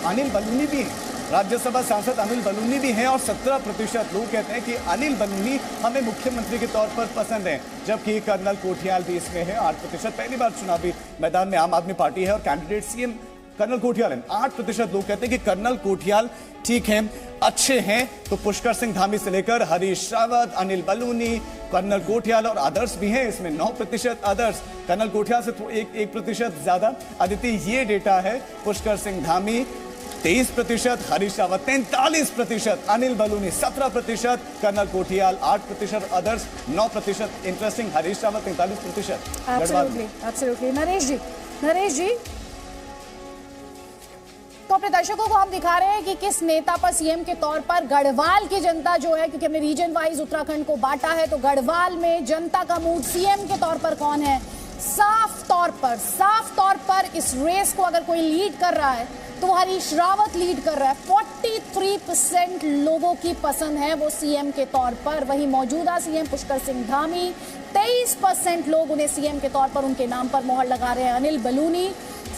अनिल बलूनी भी राज्यसभा सांसद अनिल बलूनी भी हैं और 17% लोग कहते हैं कि अनिल बलूनी हमें मुख्यमंत्री के तौर पर पसंद हैं, जबकि कर्नल कोठियाल भी इसमें है 8%। पहली बार चुनावी मैदान में आम आदमी पार्टी है और कैंडिडेट सीएम कर्नल कोठियाल हैं। 8% लोग कहते हैं कि कर्नल कोठियाल ठीक हैं, अच्छे हैं। तो पुष्कर सिंह धामी से लेकर हरीश रावत, अनिल बलूनी, कर्नल कोठियाल और अदर्स भी हैं इसमें 9% अदर्स। कर्नल कोठियाल से 1% ज्यादा। अदिति, ये डेटा है। Pushkar Singh Dhami 23%, Harish Rawat 43%, Anil Baluni 17%, colonel Kothiyal 8%, others 9%। Interesting, Harish Rawat 43%। Absolutely. Naresh ji, तो अपने दर्शकों को हम दिखा रहे हैं कि किस नेता पर सीएम के तौर पर गढ़वाल की जनता जो है, क्योंकि हमने रीजन वाइज उत्तराखंड को बांटा है, तो गढ़वाल में जनता का मूड सीएम के तौर पर कौन है? साफ तौर पर इस रेस को अगर कोई लीड कर रहा है तो हरीश रावत लीड कर रहा है। 43% लोगों की पसंद है वो सीएम के तौर पर। वहीं मौजूदा सीएम पुष्कर सिंह धामी, 23% लोग उन्हें सीएम के तौर पर उनके नाम पर मोहर लगा रहे हैं। अनिल बलूनी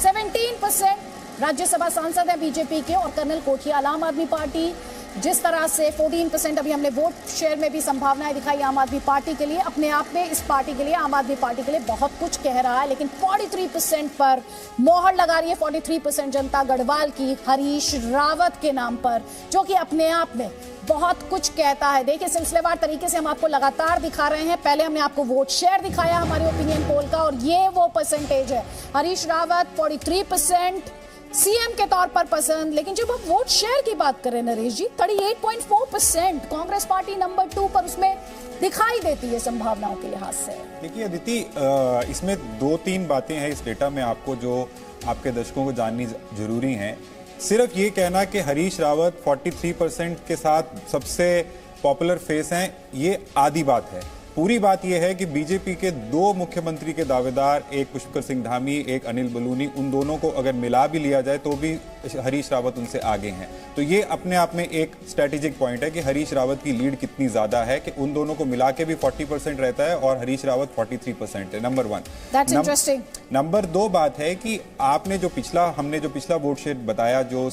17% राज्यसभा सांसद है बीजेपी के, और कर्नल कोठियाल आम आदमी पार्टी। जिस तरह से 14% अभी हमने वोट शेयर में भी संभावनाएं दिखाई आम आदमी पार्टी के लिए, अपने आप में इस पार्टी के लिए, आम आदमी पार्टी के लिए बहुत कुछ कह रहा है, लेकिन 43% पर मोहर लगा रही है 43% जनता गढ़वाल की हरीश रावत के नाम पर, जो कि अपने आप में बहुत कुछ कहता है। देखिए सिलसिलेवार तरीके से हम आपको लगातार दिखा रहे हैं। पहले हमने आपको वोट शेयर दिखाया हमारे ओपिनियन पोल का, और ये वो परसेंटेज है। हरीश रावत 43% सीएम के तौर पर पसंद। लेकिन जब हम वोट शेयर की बात करें नरेश जी, 38.4% कांग्रेस पार्टी नंबर 2 पर उसमें दिखाई देती है संभावनाओं के लिहाज से। देखिए अदिति, इसमें 2-3 बातें हैं इस डेटा में आपको जो आपके दर्शकों को जाननी जरूरी हैं। सिर्फ ये कहना कि हरीश रावत 43% के साथ सबसे पॉपुलर फेस हैं, ये आधी बात है। पूरी बात यह है कि बीजेपी के 2 मुख्यमंत्री के दावेदार, एक पुष्कर सिंह धामी, एक अनिल बलूनी, उन दोनों को अगर मिला भी लिया जाए तो भी हरीश रावत उनसे आगे हैं। तो ये अपने आप में एक स्ट्रेटेजिक पॉइंट है कि हरीश रावत की लीड कितनी ज्यादा है, कि उन दोनों को मिला के भी 40% रहता है और हरीश रावत 43% है। नंबर 1। नंबर 2 बात है कि हमने जो पिछला वोट शेयर बताया जो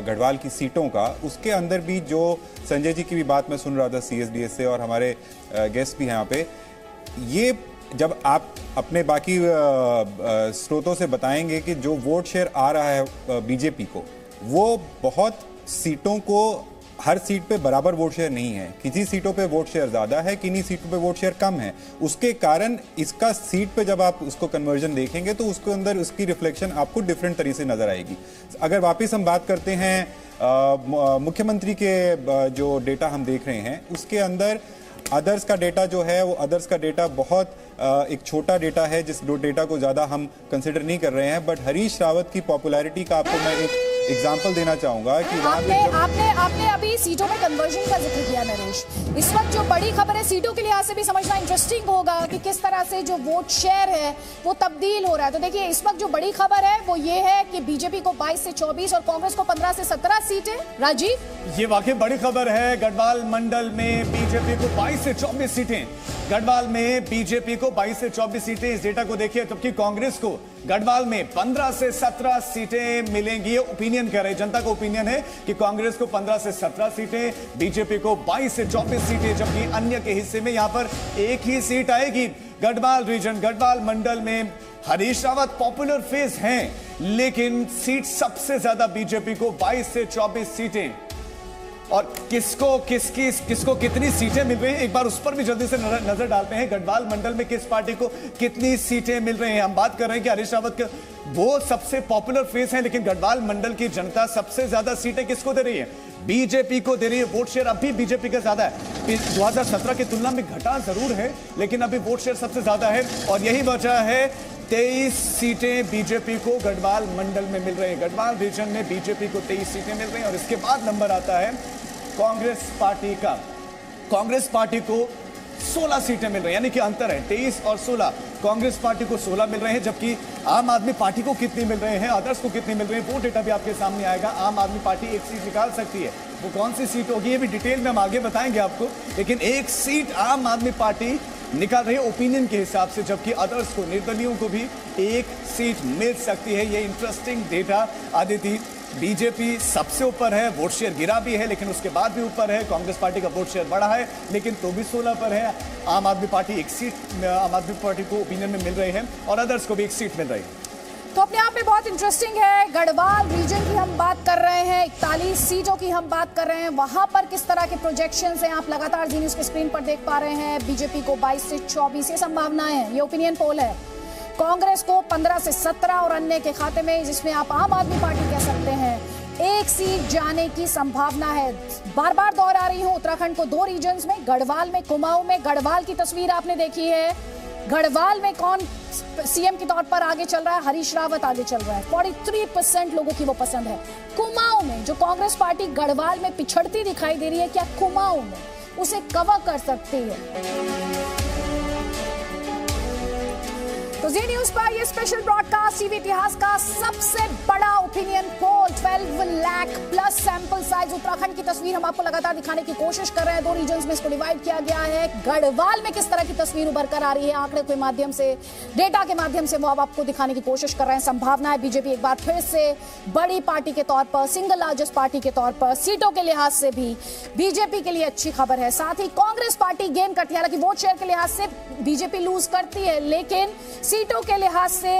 गढ़वाल की सीटों का, उसके अंदर भी जो संजय जी की भी बात मैं सुन रहा था CSDS से, और हमारे गेस्ट भी हैं यहाँ पे, ये जब आप अपने बाकी स्रोतों से बताएंगे कि जो वोट शेयर आ रहा है बीजेपी को, वो बहुत सीटों को, हर सीट पे बराबर वोट शेयर नहीं है। किसी सीटों पे वोट शेयर ज्यादा है, किन्हीं सीटों पे वोट शेयर कम है। उसके कारण इसका सीट पे जब आप उसको कन्वर्जन देखेंगे तो उसके अंदर उसकी रिफ्लेक्शन आपको डिफरेंट तरीके से नजर आएगी। अगर वापस हम बात करते हैं मुख्यमंत्री के जो डेटा हम देख रहे हैं, उसके अंदर अदर्स का डेटा जो है, वो अदर्स का डेटा बहुत एक छोटा डेटा है, जिस डेटा को ज्यादा हम कंसिडर नहीं कर रहे हैं। बट हरीश रावत की पॉपुलैरिटी का आपको मैं एक एग्जाम्पल देना चाहूंगा कि आपने अभी सीटों में कन्वर्जन का जिक्र किया नरेश। इस वक्त जो बड़ी खबर है, सीटों के लिहाज से भी समझना इंटरेस्टिंग होगा कि किस तरह से जो वोट शेयर है वो तब्दील हो रहा है। तो देखिए, इस वक्त जो बड़ी खबर है वो ये है कि बीजेपी को 22 से 24 और कांग्रेस को 15 से 17 सीटें। राजीव, ये वाकई बड़ी खबर है। गढ़वाल मंडल में बीजेपी को 22 से 24 सीटें, गढ़वाल में बीजेपी को 22 से 24 सीटें, इस डेटा को देखिए। जबकि कांग्रेस को गढ़वाल में 15 से 17 सीटें मिलेंगी। ओपिनियन कह रहे, जनता का ओपिनियन है कि कांग्रेस को 15 से 17 सीटें, बीजेपी को 22 से 24 सीटें, जबकि अन्य के हिस्से में यहां पर एक ही सीट आएगी। गढ़वाल रीजन, गढ़वाल मंडल में हरीश रावत पॉपुलर फेस हैं, लेकिन सीट सबसे ज्यादा बीजेपी को 22 से 24 सीटें। और किसको कितनी सीटें मिल रही हैं, एक बार उस पर भी जल्दी से नजर डालते हैं। गढ़वाल मंडल में किस पार्टी को कितनी सीटें मिल रही हैं। हम बात कर रहे हैं कि हरीश रावत के वो सबसे पॉपुलर फेस हैं, लेकिन गढ़वाल मंडल की जनता सबसे ज्यादा सीटें किसको दे रही है? बीजेपी को दे रही है। वोट शेयर अभी बीजेपी का ज्यादा है, 2017 की तुलना में घटा जरूर है, लेकिन अभी वोट शेयर सबसे ज्यादा है। और यही वजह है 23 सीटें बीजेपी को गढ़वाल मंडल में मिल रही हैं। गढ़वाल रीजन में बीजेपी को 23 सीटें मिल रही हैं। और इसके बाद नंबर आता है कांग्रेस पार्टी का। कांग्रेस पार्टी को 16 सीटें मिल रही हैं, यानी कि अंतर है 23 और 16। कांग्रेस पार्टी को 16 मिल रहे हैं, जबकि आम आदमी पार्टी को कितनी मिल रहे हैं, अदर्स को कितनी मिल रही है, वो डेटा भी आपके सामने आएगा। आम आदमी पार्टी एक सीट निकाल सकती है, वो कौन सी सीट होगी ये भी डिटेल में हम आगे बताएंगे आपको, लेकिन एक सीट आम आदमी पार्टी निकाल रही है ओपिनियन के हिसाब से, जबकि अदर्स को, निर्दलीयों को भी एक सीट मिल सकती है। ये इंटरेस्टिंग डेटा आदित्य। बीजेपी सबसे ऊपर है, वोट शेयर गिरा भी है, लेकिन उसके बाद भी ऊपर है। कांग्रेस पार्टी का वोट शेयर बढ़ा है, लेकिन तो भी 16 पर है। आम आदमी पार्टी एक सीट आम आदमी पार्टी को ओपिनियन में मिल रही है, और अदर्स को भी एक सीट मिल रही है। तो अपने आप में बहुत इंटरेस्टिंग है। गढ़वाल रीजन की हम बात कर रहे हैं, 41 सीटों की हम बात कर रहे हैं। वहां पर किस तरह के प्रोजेक्शंस हैं आप लगातार जी न्यूज़ के स्क्रीन पर देख पा रहे हैं। बीजेपी को 22 से 24 ये संभावनाएं हैं, ये ओपिनियन पोल है। कांग्रेस को 15 से 17 और अन्य के खाते में, जिसमें आप आम आदमी पार्टी कह सकते हैं, एक सीट जाने की संभावना है। बार बार दोहरा रही हूं, उत्तराखंड को 2 रीजन्स में, गढ़वाल में, कुमाऊं में। गढ़वाल की तस्वीर आपने देखी है। गढ़वाल में कौन सीएम के तौर पर आगे चल रहा है? हरीश रावत आगे चल रहा है, 43% लोगों की वो पसंद है। कुमाऊं में जो कांग्रेस पार्टी गढ़वाल में पिछड़ती दिखाई दे रही है, क्या कुमाऊं में उसे कवर कर सकती है? तो जी न्यूज़ पर ये स्पेशल ब्रॉडकास्ट टीवी इतिहास का सबसे बड़ा opinion poll, 12 lakh plus sample size. Uttarakhand की तस्वीर हम आपको लगातार दिखाने की कोशिश कर रहे हैं। 2 रीजन्स में इसको डिवाइड किया गया है। गढ़वाल में किस तरह की तस्वीर उभर कर आ रही है, आंकड़े के माध्यम से, डेटा के माध्यम से, वो अब आपको दिखाने की कोशिश कर रहे हैं। संभावना है बीजेपी एक बार फिर से बड़ी पार्टी के तौर पर, सिंगल लार्जेस्ट पार्टी के तौर पर, सीटों के लिहाज से भी बीजेपी के लिए अच्छी खबर है। साथ ही कांग्रेस पार्टी गेन करती है, हालांकि वोट शेयर के लिहाज से बीजेपी लूज करती है, लेकिन सीटों के लिहाज से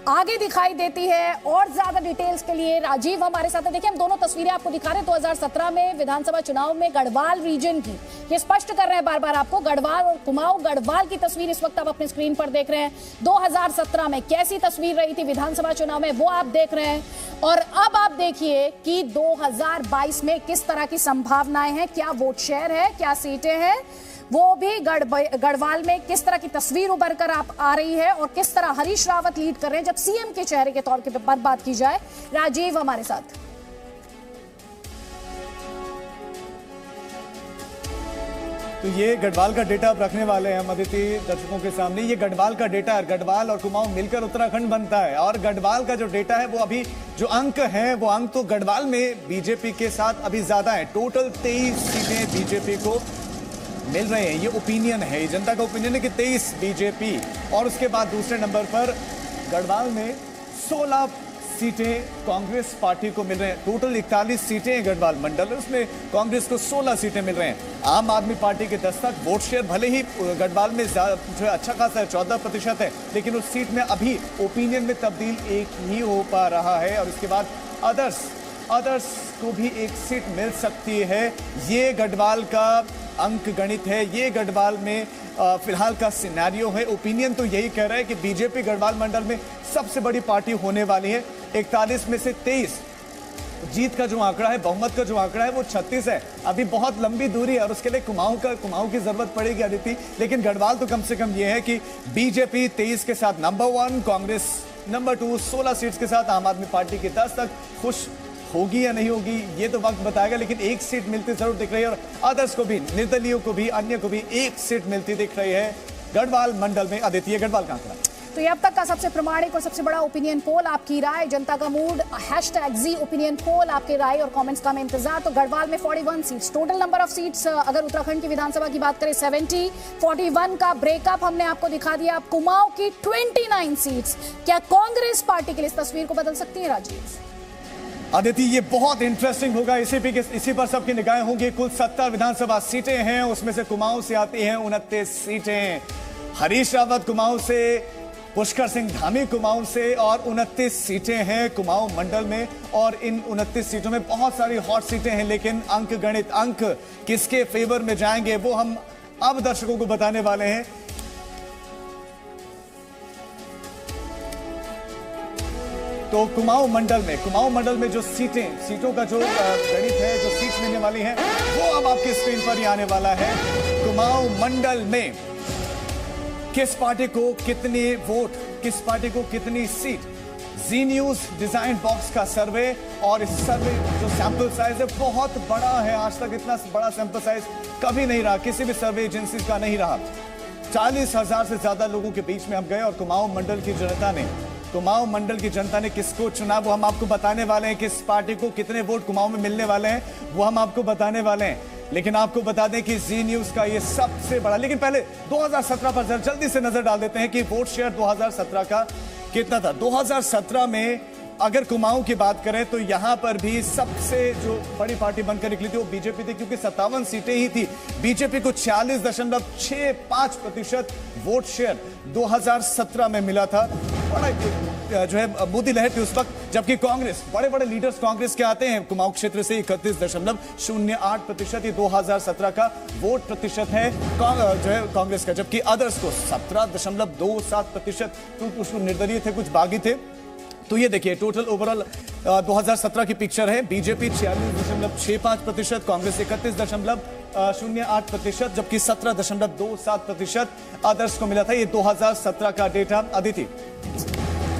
आगे दिखाई देती है। और ज्यादा डिटेल्स के लिए राजीव हमारे साथ है। देखिए, हम दोनों तस्वीरें आपको दिखा रहे हैं 2017 में विधानसभा चुनाव में गढ़वाल रीजन की। ये स्पष्ट कर रहे हैं बार बार आपको, गढ़वाल और कुमाऊं। गढ़वाल की तस्वीर इस वक्त आप अपने स्क्रीन पर देख रहे हैं। 2017 में कैसी तस्वीर रही थी विधानसभा चुनाव में, वो आप देख रहे हैं। और अब आप देखिए कि 2022 में किस तरह की संभावनाएं हैं, क्या वोट शेयर है, क्या सीटें हैं, वो भी गढ़वाल में किस तरह की तस्वीर उभर कर आ रही है, और किस तरह हरीश रावत लीड कर रहे हैं जब सीएम के चेहरे के तौर पर बात की जाए। राजीव हमारे साथ। तो ये गढ़वाल का डेटा आप रखने वाले हैं हम अदिति दर्शकों के सामने। ये गढ़वाल का डेटा है, गढ़वाल और कुमाऊं मिलकर उत्तराखंड बनता है और गढ़वाल का जो डेटा है वो अभी जो अंक है वो अंक तो गढ़वाल में बीजेपी के साथ अभी ज्यादा है। टोटल 23 सीटें बीजेपी को मिल रहे हैं। ये ओपिनियन है, ये जनता का ओपिनियन है कि 23 बीजेपी। और उसके बाद दूसरे नंबर पर गढ़वाल में 16 सीटें कांग्रेस पार्टी को मिल रहे हैं। टोटल 41 सीटें हैं गढ़वाल मंडल, उसमें कांग्रेस को 16 सीटें मिल रहे हैं। आम आदमी पार्टी के 10 तक वोट शेयर भले ही गढ़वाल में जो है अच्छा खासा है, 14% है, लेकिन उस सीट में अभी ओपिनियन में तब्दील एक ही हो पा रहा है। और इसके बाद अदर्स को भी एक सीट मिल सकती है। ये गढ़वाल का अंक गणित है, ये गढ़वाल में फिलहाल का सिनेरियो है। ओपिनियन तो यही कह रहा है कि बीजेपी गढ़वाल मंडल में सबसे बड़ी पार्टी होने वाली है। 41 में से 23 जीत का जो आंकड़ा है, बहुमत का जो आंकड़ा है वो 36 है। अभी बहुत लंबी दूरी है और उसके लिए कुमाऊं की जरूरत पड़ेगी अदिति। लेकिन गढ़वाल तो कम से कम ये है कि बीजेपी 23 के साथ नंबर 1, कांग्रेस नंबर 2, 16 सीट्स के साथ आम आदमी पार्टी के 10 तक। खुश होगी या नहीं होगी ये तो वक्त बताएगा, लेकिन एक सीट मिलती जरूर दिख रही है। और अदर्स को भी, निर्दलीयों को भी, अन्य को भी एक सीट मिलती दिख रही है गढ़वाल मंडल में। आदित्य, गढ़वाल का आंकड़ा तो ये अब तक का सबसे प्रामाणिक और सबसे बड़ा ओपिनियन पोल। आपकी राय, जनता का मूड, #Z ओपिनियन पोल, आपके राय और कमेंट्स का हमें इंतजार। तो गढ़वाल में 41 seats, total number of seats अगर उत्तराखंड की विधानसभा की बात करें 70, 41 का ब्रेकअप हमने आपको दिखा दिया। कुमाऊं की 29 सीट्स, क्या कांग्रेस पार्टी के लिए इस तस्वीर को बदल सकती है राजीव? आदित्य, ये बहुत इंटरेस्टिंग होगा। इसी पर सबकी निगाहें होंगी। कुल 70 विधानसभा सीटें हैं, उसमें से कुमाऊं से आती हैं 29 सीटें। हरीश रावत कुमाऊं से, पुष्कर सिंह धामी कुमाऊं से, और 29 सीटें हैं कुमाऊं मंडल में। और इन 29 सीटों में बहुत सारी हॉट सीटें हैं, लेकिन अंक गणित, अंक किसके फेवर में जाएंगे वो हम अब दर्शकों को बताने वाले हैं। तो कुमाऊं मंडल में जो सीटों का जो गणित है, जो सीट मिलने वाली है वो अब आपकी स्क्रीन पर ही आने वाला है। कुमाऊं मंडल में किस पार्टी को कितने वोट, किस पार्टी को कितनी सीट, जी न्यूज डिजाइन बॉक्स का सर्वे। और इस सर्वे जो सैंपल साइज है बहुत बड़ा है, आज तक इतना बड़ा सैंपल साइज कभी नहीं रहा, किसी भी सर्वे एजेंसी का नहीं रहा। 40,000 से ज्यादा लोगों के बीच में हम गए और कुमाऊं मंडल की जनता ने किसको चुना वो हम आपको बताने वाले हैं। किस पार्टी को कितने वोट कुमाऊं में मिलने वाले हैं वो हम आपको बताने वाले हैं। लेकिन आपको बता दें कि जी न्यूज का ये सबसे बड़ा, लेकिन पहले 2017 पर जल्दी से नजर डाल देते हैं कि वोट शेयर 2017 का कितना था। 2017 में अगर कुमाऊं की बात करें तो यहां पर भी सबसे जो बड़ी पार्टी बनकर निकली थी वो बीजेपी थी, क्योंकि 57 सीटें ही थी। बीजेपी को 46.65% वोट शेयर 2017 में मिला था। बड़ा जो है मोदी लहर थी उस वक्त। जबकि कांग्रेस, बड़े बड़े लीडर्स कांग्रेस के आते हैं कुमाऊं क्षेत्र से, 31.08% ये 2017 का वोट प्रतिशत है जो है कांग्रेस का। जबकि अदर्स को 17.27%, कुछ निर्दलीय थे, कुछ बागी थे। तो ये देखिए टोटल ओवरऑल 2017 की पिक्चर है। बीजेपी 46.65%, कांग्रेस 31.08%, जबकि 17.27% अदर्स को मिला था। ये 2017 का डेटा। अदिति,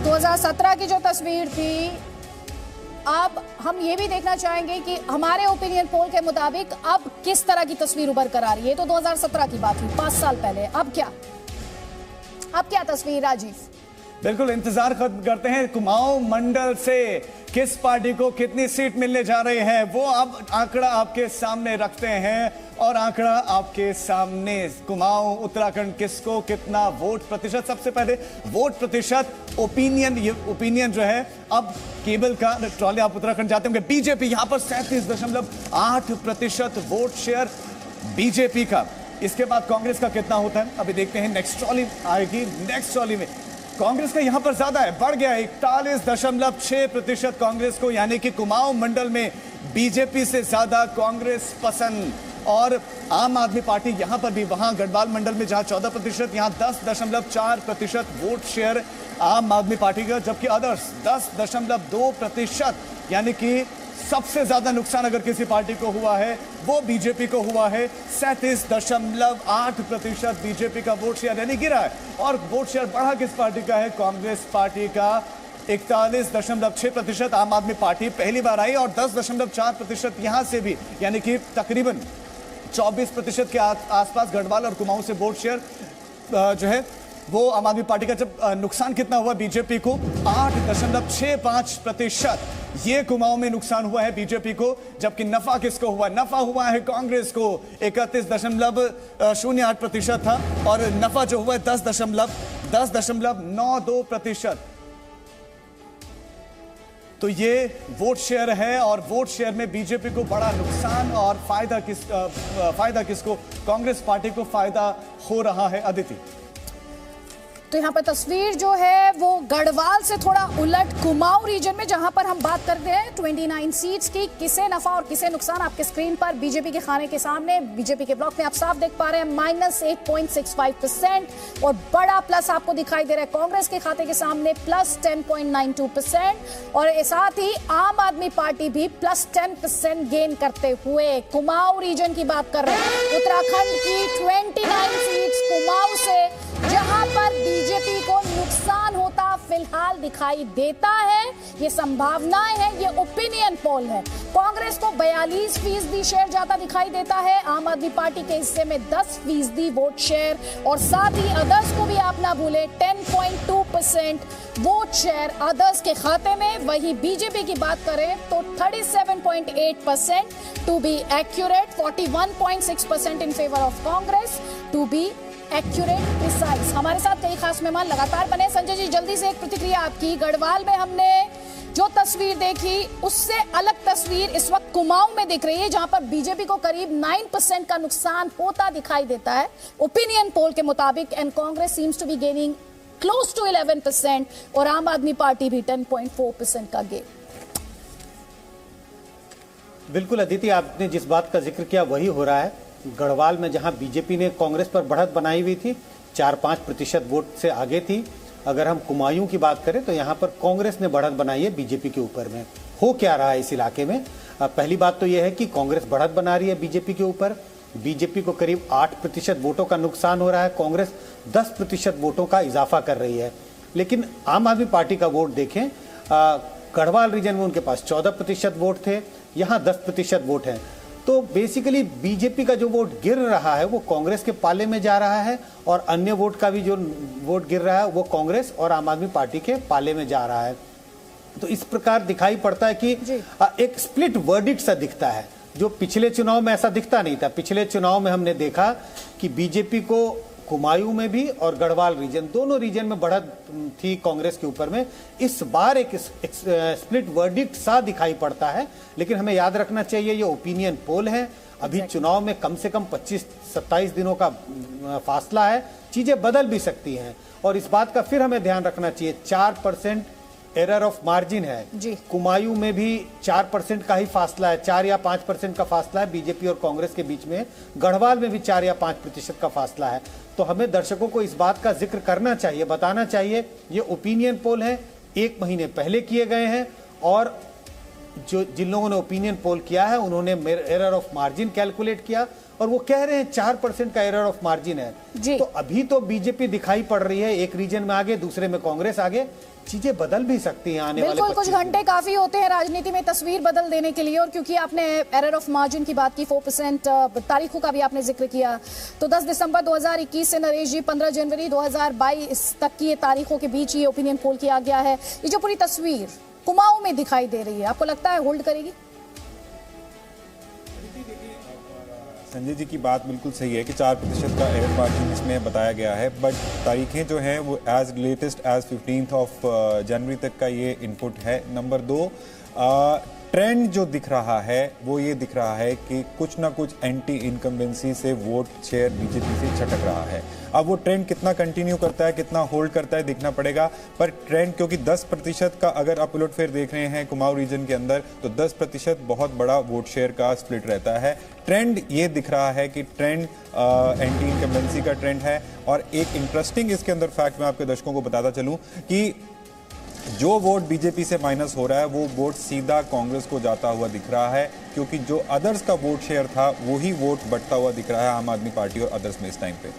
2017 की जो तस्वीर थी, अब हम ये भी देखना चाहेंगे कि हमारे ओपिनियन पोल के मुताबिक अब किस तरह की तस्वीर उभर कर आ रही है। तो 2017 की बात हुई 5 साल पहले, अब क्या तस्वीर राजीव? बिल्कुल इंतजार करते हैं कुमाऊं मंडल से किस पार्टी को कितनी सीट मिलने जा रही है वो अब आंकड़ा आपके सामने रखते हैं। और आंकड़ा आपके सामने, कुमाऊं उत्तराखंड किसको कितना वोट प्रतिशत। सबसे पहले वोट प्रतिशत ओपिनियन, ये ओपिनियन जो है अब केबल का ट्रॉली आप उत्तराखंड जाते होंगे। बीजेपी यहां पर 37.8% वोट शेयर बीजेपी का। इसके बाद कांग्रेस का कितना होता है अभी देखते हैं, नेक्स्ट ट्रॉली आएगी। नेक्स्ट ट्रॉली में कांग्रेस का यहां पर ज्यादा है, बढ़ गया 41.6% कांग्रेस को, यानी कि कुमाऊं मंडल में बीजेपी से ज्यादा कांग्रेस पसंद। और आम आदमी पार्टी यहां पर भी, वहां गढ़वाल मंडल में जहां 14%, यहां 10.4% वोट शेयर आम आदमी पार्टी का। जबकि अदर्स 10.2%, यानी कि सबसे ज्यादा नुकसान अगर किसी पार्टी को हुआ है वो बीजेपी को हुआ है। 37.8% बीजेपी का वोट शेयर यानी गिरा है। और वोट शेयर बढ़ा किस पार्टी का है? कांग्रेस पार्टी का 41.6%। आम आदमी पार्टी पहली बार आई और 10.4% यहां से भी, यानी कि तकरीबन 24% के आसपास गढ़वाल और कुमाऊं से वोट शेयर जो है वो आम आदमी पार्टी का। जब नुकसान कितना हुआ बीजेपी को 8.65% ये कुमाऊं में नुकसान हुआ है बीजेपी को, जबकि नफा किसको हुआ? नफा हुआ है कांग्रेस को 31.08% था और नफा जो हुआ है 10.92%। तो ये वोट शेयर है और वोट शेयर में बीजेपी को बड़ा नुकसान और फायदा किसको? कांग्रेस पार्टी को फायदा हो रहा है। अदिति, तो यहाँ पर तस्वीर जो है वो गढ़वाल से थोड़ा उलट कुमाऊं रीजन में, जहां पर हम बात करते हैं 29 सीट्स की, किसे नफा और किसे नुकसान आपके स्क्रीन पर बीजेपी के खाने के सामने, बीजेपी के ब्लॉक में आप साफ देख पा रहे हैं -8.65% और बड़ा प्लस आपको दिखाई दे रहा है कांग्रेस के खाते के सामने +10.92% और साथ ही आम आदमी पार्टी भी +10% गेन करते हुए। कुमाऊं रीजन की बात कर रहे हैं, उत्तराखंड की 29 सीट्स कुमाऊं से, जहां पर बीजेपी को नुकसान होता फिलहाल दिखाई देता है। ये संभावनाएं हैं, ये ओपिनियन पोल है। कांग्रेस को 42% शेयर ज्यादा दिखाई देता है, आम आदमी पार्टी के हिस्से में 10% वोट शेयर और साथ ही अदर्स को भी आप ना भूलें 10.2% वोट शेयर अदर्स के खाते में। वही बीजेपी की बात करें तो 37.8% to be accurate, 41.6% in favour of Congress to be accurate precise. हमारे साथ कई खास मेहमान लगातार बने। संजय जी, जल्दी से एक प्रतिक्रिया आपकी। गढ़वाल में हमने जो तस्वीर देखी उससे अलग तस्वीर इस वक्त कुमाऊं में दिख रही है, जहां पर बीजेपी को करीब 9% का नुकसान होता दिखाई देता है ओपिनियन पोल के मुताबिक, and Congress seems to be gaining close to 11% और आम आदमी पार्टी भी 10.4% का गेन। बिल्कुल अदिति, आपने जिस बात का जिक्र किया वही हो रहा है। गढ़वाल में जहां बीजेपी ने कांग्रेस पर बढ़त बनाई हुई थी, 4-5% वोट से आगे थी। अगर हम कुमायूं की बात करें तो यहां पर कांग्रेस ने बढ़त बनाई है बीजेपी के ऊपर में। हो क्या रहा है इस इलाके में? पहली बात तो यह है कि कांग्रेस बढ़त बना रही है बीजेपी के ऊपर। बीजेपी को करीब 8% वोटों का नुकसान हो रहा है, कांग्रेस 10% वोटों का इजाफा कर रही है। लेकिन आम आदमी पार्टी का वोट देखें, गढ़वाल रीजन में उनके पास 14% वोट थे, यहाँ 10% वोट हैं। तो बेसिकली बीजेपी का जो वोट गिर रहा है वो कांग्रेस के पाले में जा रहा है और अन्य वोट का भी जो वोट गिर रहा है वो कांग्रेस और आम आदमी पार्टी के पाले में जा रहा है। तो इस प्रकार दिखाई पड़ता है कि एक स्प्लिट वर्डिक्ट सा दिखता है, जो पिछले चुनाव में ऐसा दिखता नहीं था। पिछले चुनाव में हमने देखा कि बीजेपी को कुमायूं में भी और गढ़वाल रीजन, दोनों रीजन में बढ़त थी कांग्रेस के ऊपर में। इस बार एक स्प्लिट वर्डिक्ट सा दिखाई पड़ता है, लेकिन हमें याद रखना चाहिए ये ओपिनियन पोल है। अभी चुनाव में कम से कम 25-27 दिनों का फासला है, चीजें बदल भी सकती हैं। और इस बात का फिर हमें ध्यान रखना चाहिए, 4% एरर ऑफ मार्जिन है। कुमायूं में भी 4% का ही फासला है, 4 या 5% का फासला है बीजेपी और कांग्रेस के बीच में। गढ़वाल में भी 4 या 5% का फासला है। तो हमें दर्शकों को इस बात का जिक्र करना चाहिए, बताना चाहिए ये ओपिनियन पोल है, 1 महीने पहले किए गए हैं और जो जिन लोगों ने ओपिनियन पोल किया है उन्होंने एरर ऑफ मार्जिन कैलकुलेट किया और वो कह रहे हैं 4% का एरर ऑफ मार्जिन है। तो अभी तो बीजेपी दिखाई पड़ रही है, एक रीजन में आगे, दूसरे में कांग्रेस आगे। चीजें बदल भी सकती हैं आने वाले बिल्कुल, कुछ घंटे काफी होते हैं राजनीति में तस्वीर बदल देने के लिए। और क्योंकि आपने एरर ऑफ मार्जिन की बात की, 4% तारीखों का भी आपने जिक्र किया, तो 10 दिसंबर 2021 से नरेश जी 15 जनवरी 2022 तक की ये तारीखों के बीच ये ओपिनियन पोल किया गया है। ये जो पूरी तस्वीर कुमाऊं में दिखाई दे रही है, आपको लगता है होल्ड करेगी? संजय जी की बात बिल्कुल सही है कि 4% का एरर मार्जिन इसमें बताया गया है, बट तारीखें जो हैं वो एज लेटेस्ट एज 15 जनवरी तक का ये इनपुट है। नंबर 2, ट्रेंड जो दिख रहा है वो ये दिख रहा है कि कुछ ना कुछ एंटी इनकम्बेंसी से वोट शेयर बीजेपी से छटक रहा है। अब वो ट्रेंड कितना कंटिन्यू करता है, कितना होल्ड करता है, देखना पड़ेगा। पर ट्रेंड, क्योंकि 10% का अगर आप उलटफेर देख रहे हैं कुमाऊं रीजन के अंदर, तो 10% बहुत बड़ा वोट शेयर का स्प्लिट रहता है। ट्रेंड ये दिख रहा है कि ट्रेंड एंटी इनकम्बेंसी का ट्रेंड है। और एक इंटरेस्टिंग इसके अंदर फैक्ट मैं आपके दर्शकों को बताता चलूं कि जो वोट बीजेपी से माइनस हो रहा है वो वोट सीधा कांग्रेस को जाता हुआ दिख रहा है, क्योंकि जो अदर्स का वोट शेयर था वही वोट बढ़ता हुआ दिख रहा है आम आदमी पार्टी और अदर्स में इस टाइम पे।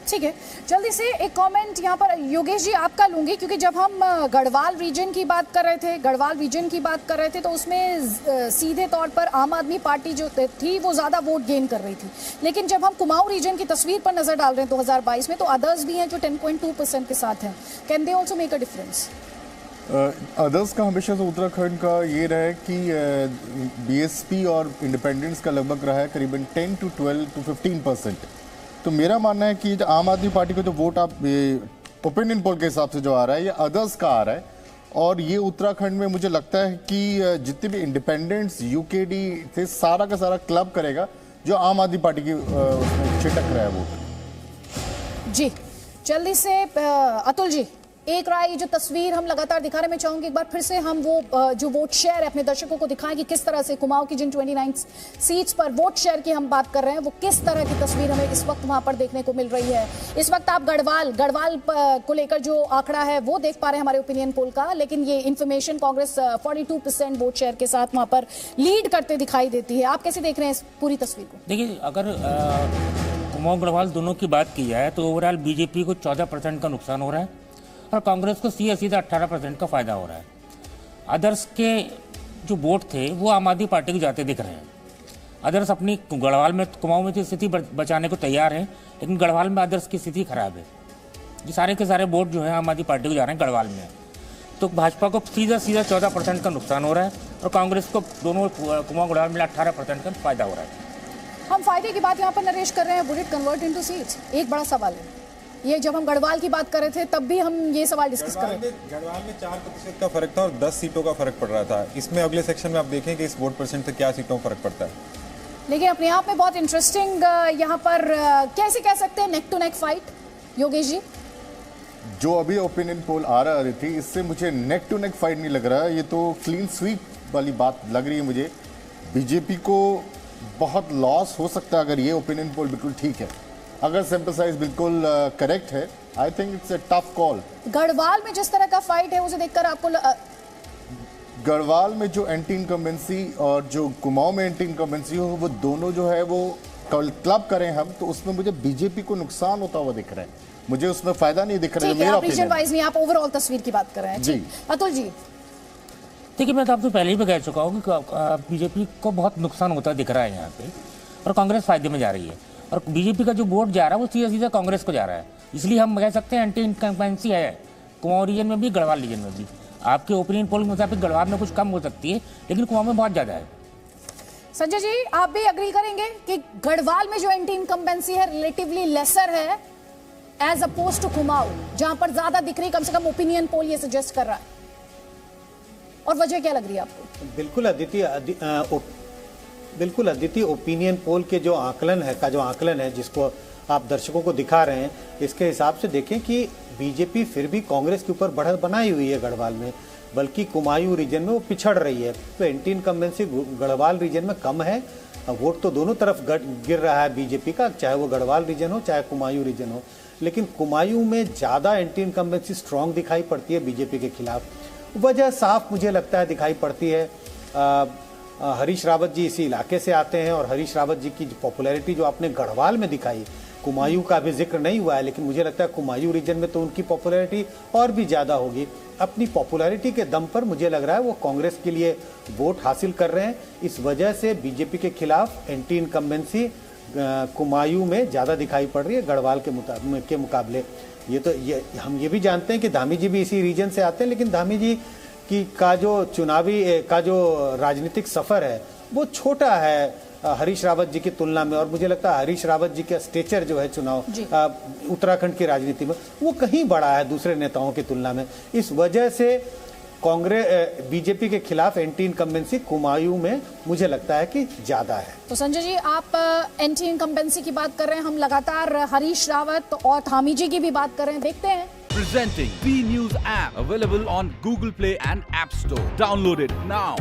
ठीक है, जल्दी से एक कमेंट यहाँ पर योगेश जी आपका लूंगी, क्योंकि जब हम गढ़वाल रीजन की बात कर रहे थे तो उसमें सीधे तौर पर आम आदमी पार्टी जो थी वो ज्यादा वोट गेन कर रही थी, लेकिन जब हम कुमाऊं रीजन की तस्वीर पर नजर डाल रहे हैं 2022 में, तो अदर्स भी हैं जो 10.2% के साथ हैं। Can they also make a difference? Others का हमेशा से उत्तराखंड का ये रहा है कि बीएसपी और इंडिपेंडेंस का लगभग रहा है करीबन 10 to 12 to 15%। तो मेरा मानना है कि आम आदमी पार्टी को जो वोट आप ओपिनियन पोल के हिसाब से जो आ रहा है ये अदर्स का आ रहा है, और ये उत्तराखंड में मुझे लगता है कि जितने भी इंडिपेंडेंट्स यूकेडी थे सारा का सारा क्लब करेगा जो आम आदमी पार्टी की उसमें छिटक रहा है वोट। जी जल्दी से अतुल जी एक राय, जो तस्वीर हम लगातार दिखा रहे, मैं चाहूंगी एक बार फिर से हम वो जो वोट शेयर है अपने दर्शकों को दिखाएं कि किस तरह से कुमाऊं की जिन 29 सीट्स पर वोट शेयर की हम बात कर रहे हैं वो किस तरह की तस्वीर हमें इस वक्त वहां पर देखने को मिल रही है। इस वक्त आप गढ़वाल को लेकर जो आंकड़ा है वो देख पा रहे हैं हमारे ओपिनियन पोल का, लेकिन ये इन्फॉर्मेशन कांग्रेस 42% वोट शेयर के साथ वहां पर लीड करते दिखाई देती है। आप कैसे देख रहे हैं इस पूरी तस्वीर को? देखिए, अगर कुमाऊं गढ़वाल दोनों की बात की जाए तो ओवरऑल बीजेपी को 14% का नुकसान हो रहा है और कांग्रेस को सीधा 18% का फायदा हो रहा है। अदर्स के जो वोट थे वो आम आदमी पार्टी को जाते दिख रहे हैं। अदर्स अपनी गढ़वाल में कुमाऊं में तो स्थिति बचाने को तैयार है, लेकिन गढ़वाल में अदर्स की स्थिति खराब है। ये सारे के सारे वोट जो है आम आदमी पार्टी को जा रहे हैं गढ़वाल में, तो भाजपा को सीधा 14% का नुकसान हो रहा है और कांग्रेस को दोनों कुमाऊं गढ़वाल में 18% का फायदा हो रहा है। हम फायदे की बात यहाँ पर नरेश कर रहे हैं, would it convert into seats? एक बड़ा सवाल है ये, जब हम गढ़वाल की बात कर रहे थे तब भी हम ये सवाल डिस्कस कर रहे थे। गढ़वाल में 4% का फर्क था और 10 सीटों का फर्क पड़ रहा था। इसमें अगले सेक्शन में आप देखें कि इस वोट परसेंट से क्या सीटों का फर्क पड़ता है। लेकिन अपने आप में बहुत इंटरेस्टिंग यहाँ पर कैसे कह सकते हैं neck to neck fight, Yogesh ji? जो अभी ओपिनियन पोल आ रही थी इससे मुझे नेक टू नेक फाइट नहीं लग रहा है, ये तो क्लीन स्वीप वाली बात लग रही है मुझे। बीजेपी को बहुत लॉस हो सकता है अगर ये ओपिनियन पोल बिल्कुल ठीक है, अगर सैंपल साइज बिल्कुल करेक्ट है। I think it's a tough call. Garhwal में जिस तरह का फाइट है उसे देखकर आपको गढ़वाल में जो एंटी इनकम्बेंसी और जो कुमाऊं में एंटी इनकम्बेंसी हो वो दोनों जो है वो क्लब करें हम, तो उसमें मुझे बीजेपी को नुकसान होता हुआ दिख रहा है, मुझे उसमें फायदा नहीं दिख रहा है। मेरा रीजन वाइज नहीं, आप ओवरऑल तस्वीर की बात कर रहे हैं जी। अतुल जी देखिए, मैं तो आपसे पहले ही कह चुका हूँ कि बीजेपी को बहुत नुकसान होता दिख रहा है यहाँ पे और कांग्रेस फायदे में जा रही है, और बीजेपी का जो वोट जा रहा है वो सीधा कांग्रेस को जा रहा है। इसलिए हम कह सकते हैं एंटी इनकम्बेंसी है कुमाऊं रीजन में भी, गढ़वाल रीजन में भी। आपके ओपिनियन पोल के मुताबिक गढ़वाल में कुछ कम हो सकती है, लेकिन कुमाऊं में बहुत ज्यादा है। संजय जी आप भी अग्री करेंगे कि गढ़वाल में जो एंटी इनकम्बेंसी है रिलेटिवली लेसर है एज अपोज टू कुमाऊं, जहां पर ज्यादा दिख रही, कम से कम ओपिनियन पोल ये सजेस्ट कर रहा है, और वजह क्या लग रही है आपको? बिल्कुल अदिति, ओपिनियन पोल के जो आकलन है जिसको आप दर्शकों को दिखा रहे हैं, इसके हिसाब से देखें कि बीजेपी फिर भी कांग्रेस के ऊपर बढ़त बनाई हुई है गढ़वाल में, बल्कि कुमायूं रीजन में वो पिछड़ रही है। तो एंटी इनकम्बेंसी गढ़वाल रीजन में कम है, वोट तो दोनों तरफ गिर रहा है बीजेपी का, चाहे वो गढ़वाल रीजन हो चाहे कुमायूं रीजन हो, लेकिन कुमायूं में ज़्यादा एंटी इनकम्बेंसी स्ट्रांग दिखाई पड़ती है बीजेपी के खिलाफ। वजह साफ मुझे लगता है दिखाई पड़ती है, हरीश रावत जी इसी इलाके से आते हैं और हरीश रावत जी की पॉपुलैरिटी जो आपने गढ़वाल में दिखाई, कुमायूं का भी जिक्र नहीं हुआ है, लेकिन मुझे लगता है कुमायूं रीजन में तो उनकी पॉपुलैरिटी और भी ज़्यादा होगी। अपनी पॉपुलैरिटी के दम पर मुझे लग रहा है वो कांग्रेस के लिए वोट हासिल कर रहे हैं। इस वजह से बीजेपी के खिलाफ एंटी इनकम्बेंसी कुमायूं में ज़्यादा दिखाई पड़ रही है गढ़वाल के मुकाबले। ये हम ये भी जानते हैं कि धामी जी भी इसी रीजन से आते हैं, लेकिन धामी जी का जो राजनीतिक सफर है वो छोटा है हरीश रावत जी की तुलना में, और मुझे लगता है हरीश रावत जी का स्टेचर जो है चुनाव उत्तराखंड की राजनीति में वो कहीं बड़ा है दूसरे नेताओं की तुलना में। इस वजह से कांग्रेस बीजेपी के खिलाफ एंटी इनकम्बेंसी कुमायूं में मुझे लगता है कि ज्यादा है। तो संजय जी आप एंटी इनकम्बेंसी की बात कर रहे हैं, हम लगातार हरीश रावत और धामी जी की भी बात कर रहे हैं, देखते हैं। Presenting B News app available on Google Play and App Store. Download it now.